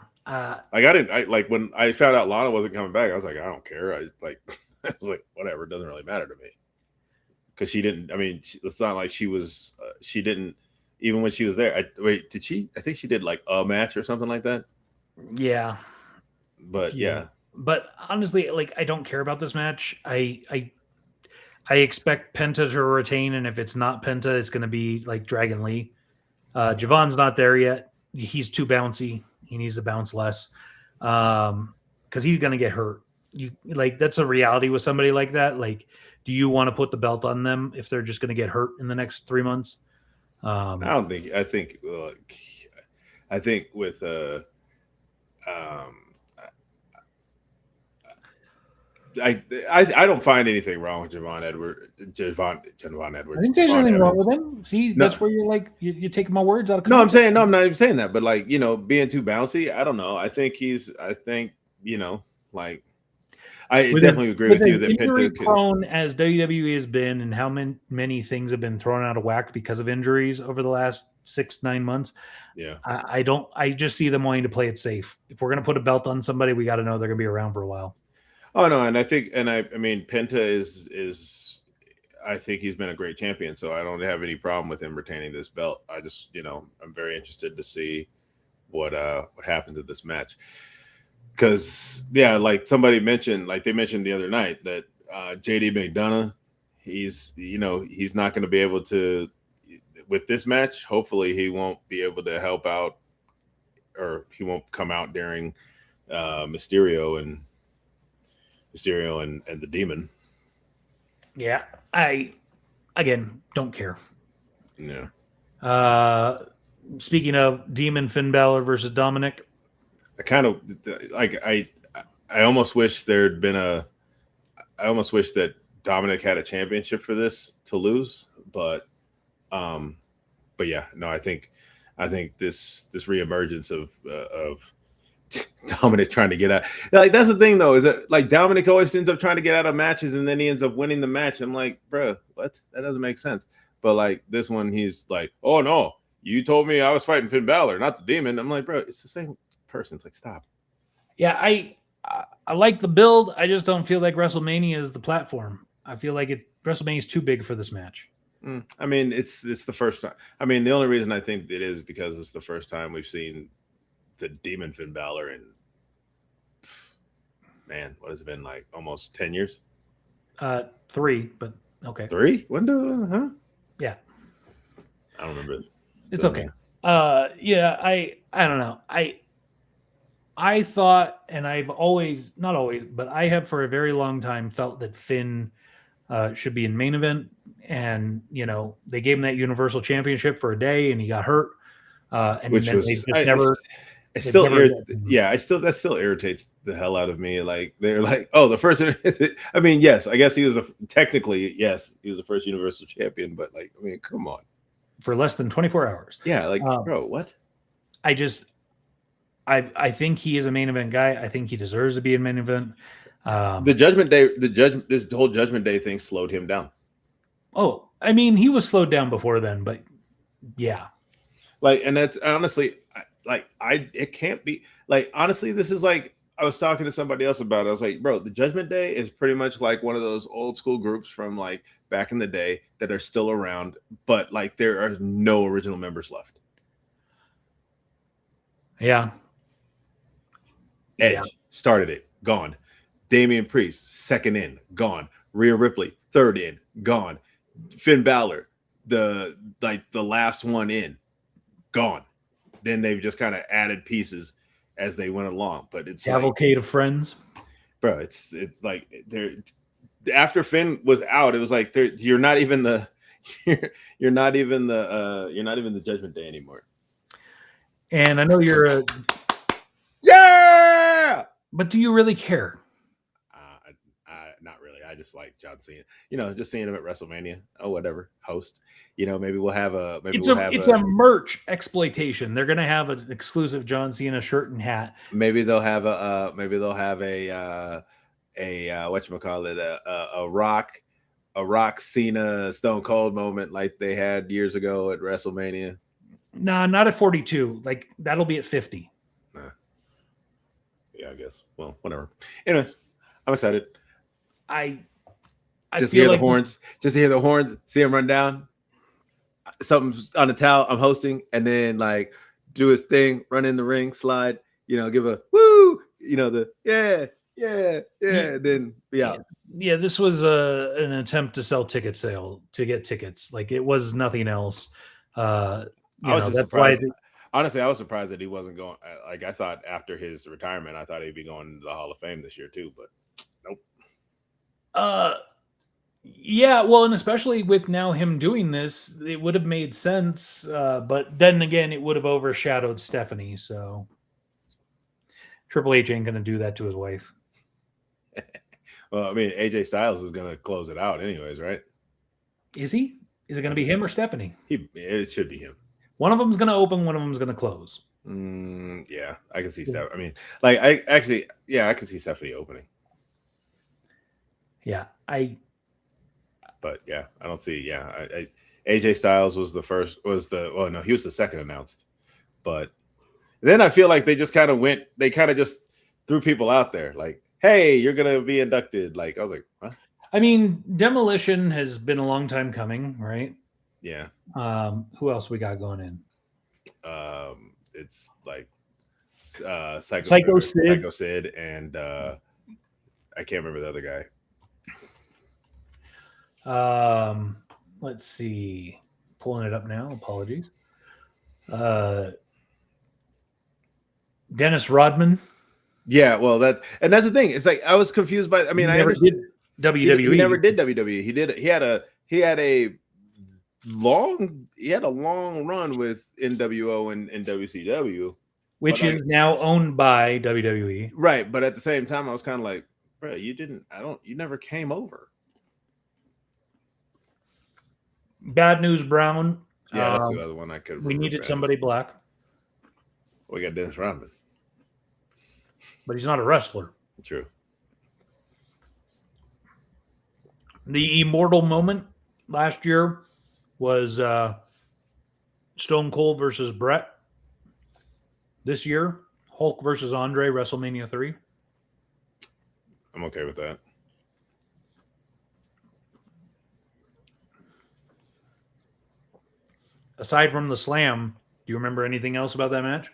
Like, when I found out Lana wasn't coming back, I was like, I don't care. I was like, whatever, it doesn't really matter to me. Because she didn't, I mean, it's not like she didn't, even when she was there. Did she? I think she did like a match or something like that. Yeah. But yeah. But honestly, like, I don't care about this match. I expect Penta to retain, and if it's not Penta, it's going to be like Dragon Lee. Javon's not there yet. He's too bouncy. He needs to bounce less because he's going to get hurt. That's a reality with somebody like that. Like, do you want to put the belt on them if they're just going to get hurt in the next 3 months? I don't think. I think with I don't find anything wrong with Javon Edwards. I think there's anything wrong with him. See, that's where you're like, you're taking my words out of context. No, I'm not even saying that. But, like, being too bouncy, I don't know. I think like, I definitely agree with you that injury prone as WWE has been, and how many things have been thrown out of whack because of injuries over the last 6-9 months. Yeah, I just see them wanting to play it safe. If we're going to put a belt on somebody, we got to know they're going to be around for a while. Oh no, and I think, and I mean, Penta is I think he's been a great champion, so I don't have any problem with him retaining this belt. I just, I'm very interested to see what happens at this match. Because, yeah, like somebody mentioned, like they mentioned the other night, that JD McDonough, he's not going to be able to, with this match, hopefully he won't be able to help out, or he won't come out during Mysterio and the Demon. Yeah, I, again, don't care. Yeah. Speaking of Demon, Finn Balor versus Dominic. I kind of like, I almost wish I almost wish that Dominic had a championship for this to lose, but yeah, no, I think this reemergence of Dominic trying to get out, like, that's the thing though, is that, like, Dominic always ends up trying to get out of matches and then he ends up winning the match. I'm like, bro, what? That doesn't make sense. But like this one, he's like, oh no, you told me I was fighting Finn Balor, not the Demon. I'm like, bro, it's the same person. It's like, stop. Yeah, I like the build. I just don't feel like WrestleMania is the platform. I feel like WrestleMania is too big for this match. I mean, it's the first time. I mean, the only reason I think it is because it's the first time we've seen the Demon Finn Balor in, man, what has it been, like almost 10 years? 3, but okay. 3? When do, huh? Yeah. I don't remember. It's okay. Yeah, I don't know. I thought, and I've always, not always, but I have for a very long time felt that Finn should be in main event. And, they gave him that Universal Championship for a day and he got hurt. And Which then was, they just never. It still never that still irritates the hell out of me. Like they're like, oh, the first. I mean, yes, I guess he was technically, yes, he was the first Universal Champion, but like, I mean, come on, for less than 24 hours. Yeah, like, bro, what? I think he is a main event guy. I think he deserves to be in main event. This whole Judgment Day thing slowed him down. Oh, I mean, he was slowed down before then, but yeah. Like, and that's honestly, it can't be, like, honestly, this is like, I was talking to somebody else about it. I was like, bro, the Judgment Day is pretty much like one of those old school groups from like back in the day that are still around, but like there are no original members left. Yeah. Edge started it, gone. Damian Priest, second in, gone. Rhea Ripley, third in, gone. Finn Balor, the last one in, gone. Then they've just kind of added pieces as they went along. But it's cavalcade of friends, bro. It's like they're after Finn was out, it was like you're not even the Judgment Day anymore. And I know you're but do you really care? Not really. I just like John Cena. Just seeing him at WrestleMania. Oh, whatever. Host. Maybe we'll have a. It's a merch exploitation. They're gonna have an exclusive John Cena shirt and hat. Maybe they'll have a. Whatchamacallit, a Rock Cena Stone Cold moment like they had years ago at WrestleMania. Nah, not at 42. Like that'll be at 50. Yeah, I guess. Well, whatever. Anyways, I'm excited. I just hear the horns. Just hear the horns. See him run down. Something on the towel. I'm hosting, and then like do his thing, run in the ring, slide. Give a woo. The yeah. Then be out. Yeah, this was an attempt to sell to get tickets. Like it was nothing else. I was just surprised. Honestly, I was surprised that he wasn't going. Like I thought after his retirement, I thought he'd be going to the Hall of Fame this year too, but nope. Yeah, well, and especially with now him doing this, it would have made sense. But then again, it would have overshadowed Stephanie. So Triple H ain't going to do that to his wife. Well, I mean, AJ Styles is going to close it out, anyways, right? Is he? Is it going to be him or Stephanie? It should be him. One of them's going to open, one of them's going to close. Yeah, I can see Stephanie. I mean, like, I can see Stephanie opening. Yeah, But yeah, I don't see. Yeah, AJ Styles was he was the second announced. But then I feel like they just kind of just threw people out there, like, hey, you're gonna be inducted. Like I was like, huh? I mean, Demolition has been a long time coming, right? Yeah. Who else we got going in? It's like Psycho Sid, and I can't remember the other guy. Let's see. Pulling it up now. Apologies. Dennis Rodman. Yeah, well, that's the thing. It's like I was confused by. I mean, I never did WWE. He never did WWE. He had a long run with NWO and WCW, which is now owned by WWE. Right, but at the same time, I was kind of like, bro, you never came over. Bad News Brown. Yeah, that's the other one I could remember. We needed somebody black. We got Dennis Rodman. But he's not a wrestler. True. The immortal moment last year was Stone Cold versus Brett. This year, Hulk versus Andre, WrestleMania 3. I'm okay with that. aside from the slam, do you remember anything else about that match?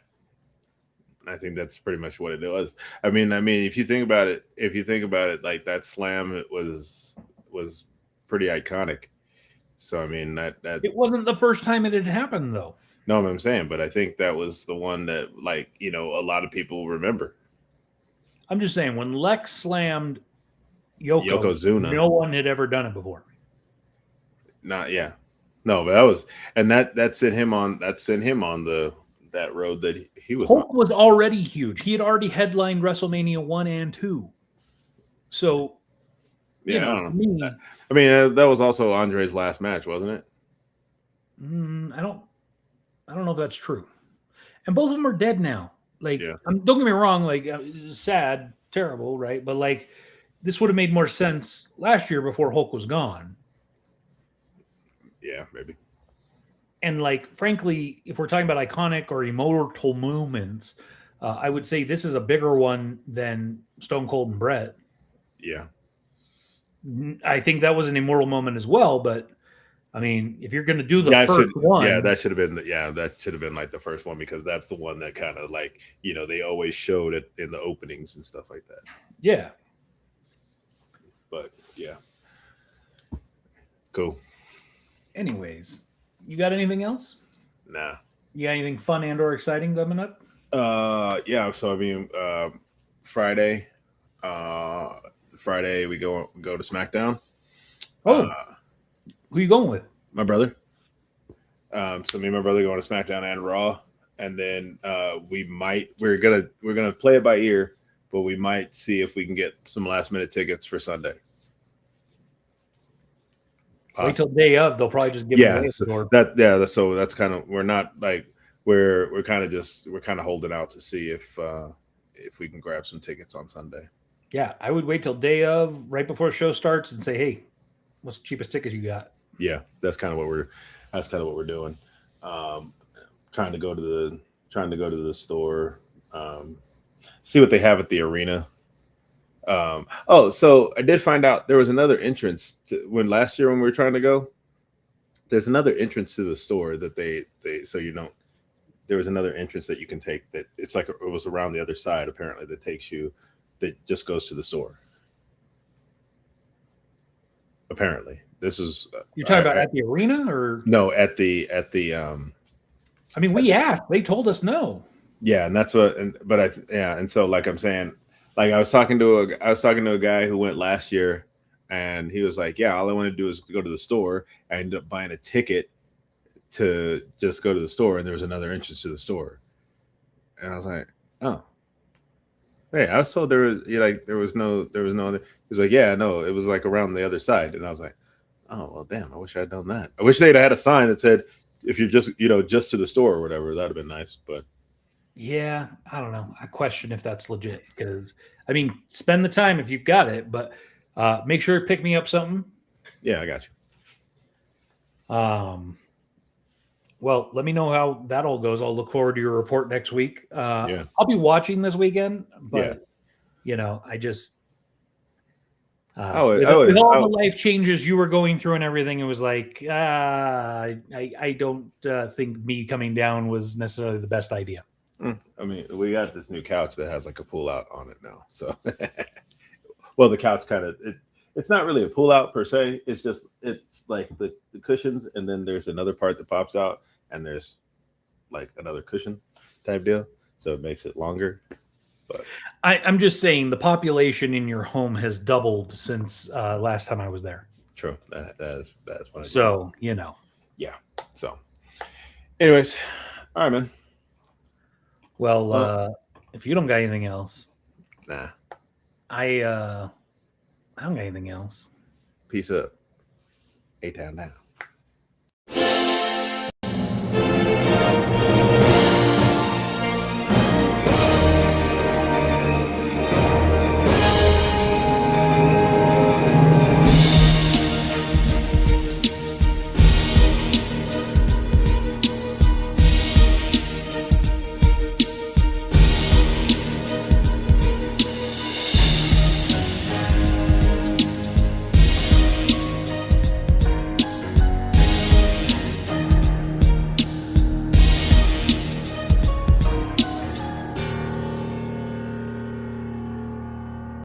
I think that's pretty much what it was. I mean, if you think about it, like that slam, it was pretty iconic. So I mean, that It wasn't the first time it had happened, though. no, I'm saying, but I think that was the one that, like, a lot of people remember. I'm just saying, when Lex slammed Yokozuna. no one had ever done it before. Not yeah, no, but that was, and that sent him on that road that he was Hulk on. was already huge. He had already headlined WrestleMania 1 and 2. So, Yeah, I to don't know. me, I mean, that was also Andre's last match, wasn't it? I don't know if that's true. And both of them are dead now. Like, Yeah. don't get me wrong. Like, sad, terrible, right? But like, this would have made more sense last year before Hulk was gone. Yeah, maybe. And like, frankly, if we're talking about iconic or immortal moments, I would say this is a bigger one than Stone Cold and Bret. Yeah. I think that was an immortal moment as well. But I mean, if you're going to do the Yeah, first one, that should have been like the first one, because that's the one that kind of, like, they always showed it in the openings and stuff like that. Yeah. But yeah, cool. Anyways, you got anything else? Nah. You got anything fun and or exciting coming up? Yeah. So I mean, Friday we go to SmackDown. Oh, who you going with? My brother. So me and my brother going to SmackDown and Raw, and then we're gonna play it by ear, but we might see if we can get some last minute tickets for Sunday. Wait till day of. They'll probably just give them away. So that's kind of, we're not like, we're kind of holding out to see if we can grab some tickets on Sunday. Yeah, I would wait till day of, right before the show starts, and say, "Hey, what's the cheapest ticket you got?" Yeah, that's kind of what we're doing. Trying to go to the store, see what they have at the arena. So I did find out there was another entrance last year when we were trying to go. There's another entrance to the store that there was another entrance that you can take, that it's like it was around the other side, apparently, that just goes to the store. Apparently, this is You're talking about at the arena, or no, at the I mean, we asked. They told us no. Yeah, and that's what, and so, like I'm saying, like I was talking to a guy who went last year, and he was like, "Yeah, all I want to do is go to the store." I ended up buying a ticket to just go to the store, and there was another entrance to the store, and I was like, "Oh, hey, I was told there was no other." He was like, "Yeah, no, it was like around the other side," and I was like, "Oh, well, damn, I wish I'd done that. I wish they'd had a sign that said, if you're just just to the store or whatever, that'd have been nice." But yeah, I don't know. I question if that's legit, because I mean, spend the time if you've got it, but make sure to pick me up something. Yeah, I got you. Well, let me know how that all goes. I'll look forward to your report next week. Yeah. I'll be watching this weekend, but yeah. I just with all the life changes you were going through and everything, it was like I don't think me coming down was necessarily the best idea. I mean, we got this new couch that has like a pull out on it now. So, well, the couch it's not really a pull out per se. It's like the cushions, and then there's another part that pops out, and there's like another cushion type deal. So it makes it longer. But I'm just saying the population in your home has doubled since last time I was there. True. That's funny. So, Yeah. So, anyways, all right, man. Well, if you don't got anything else, nah, I don't got anything else. Peace up. A-Town now.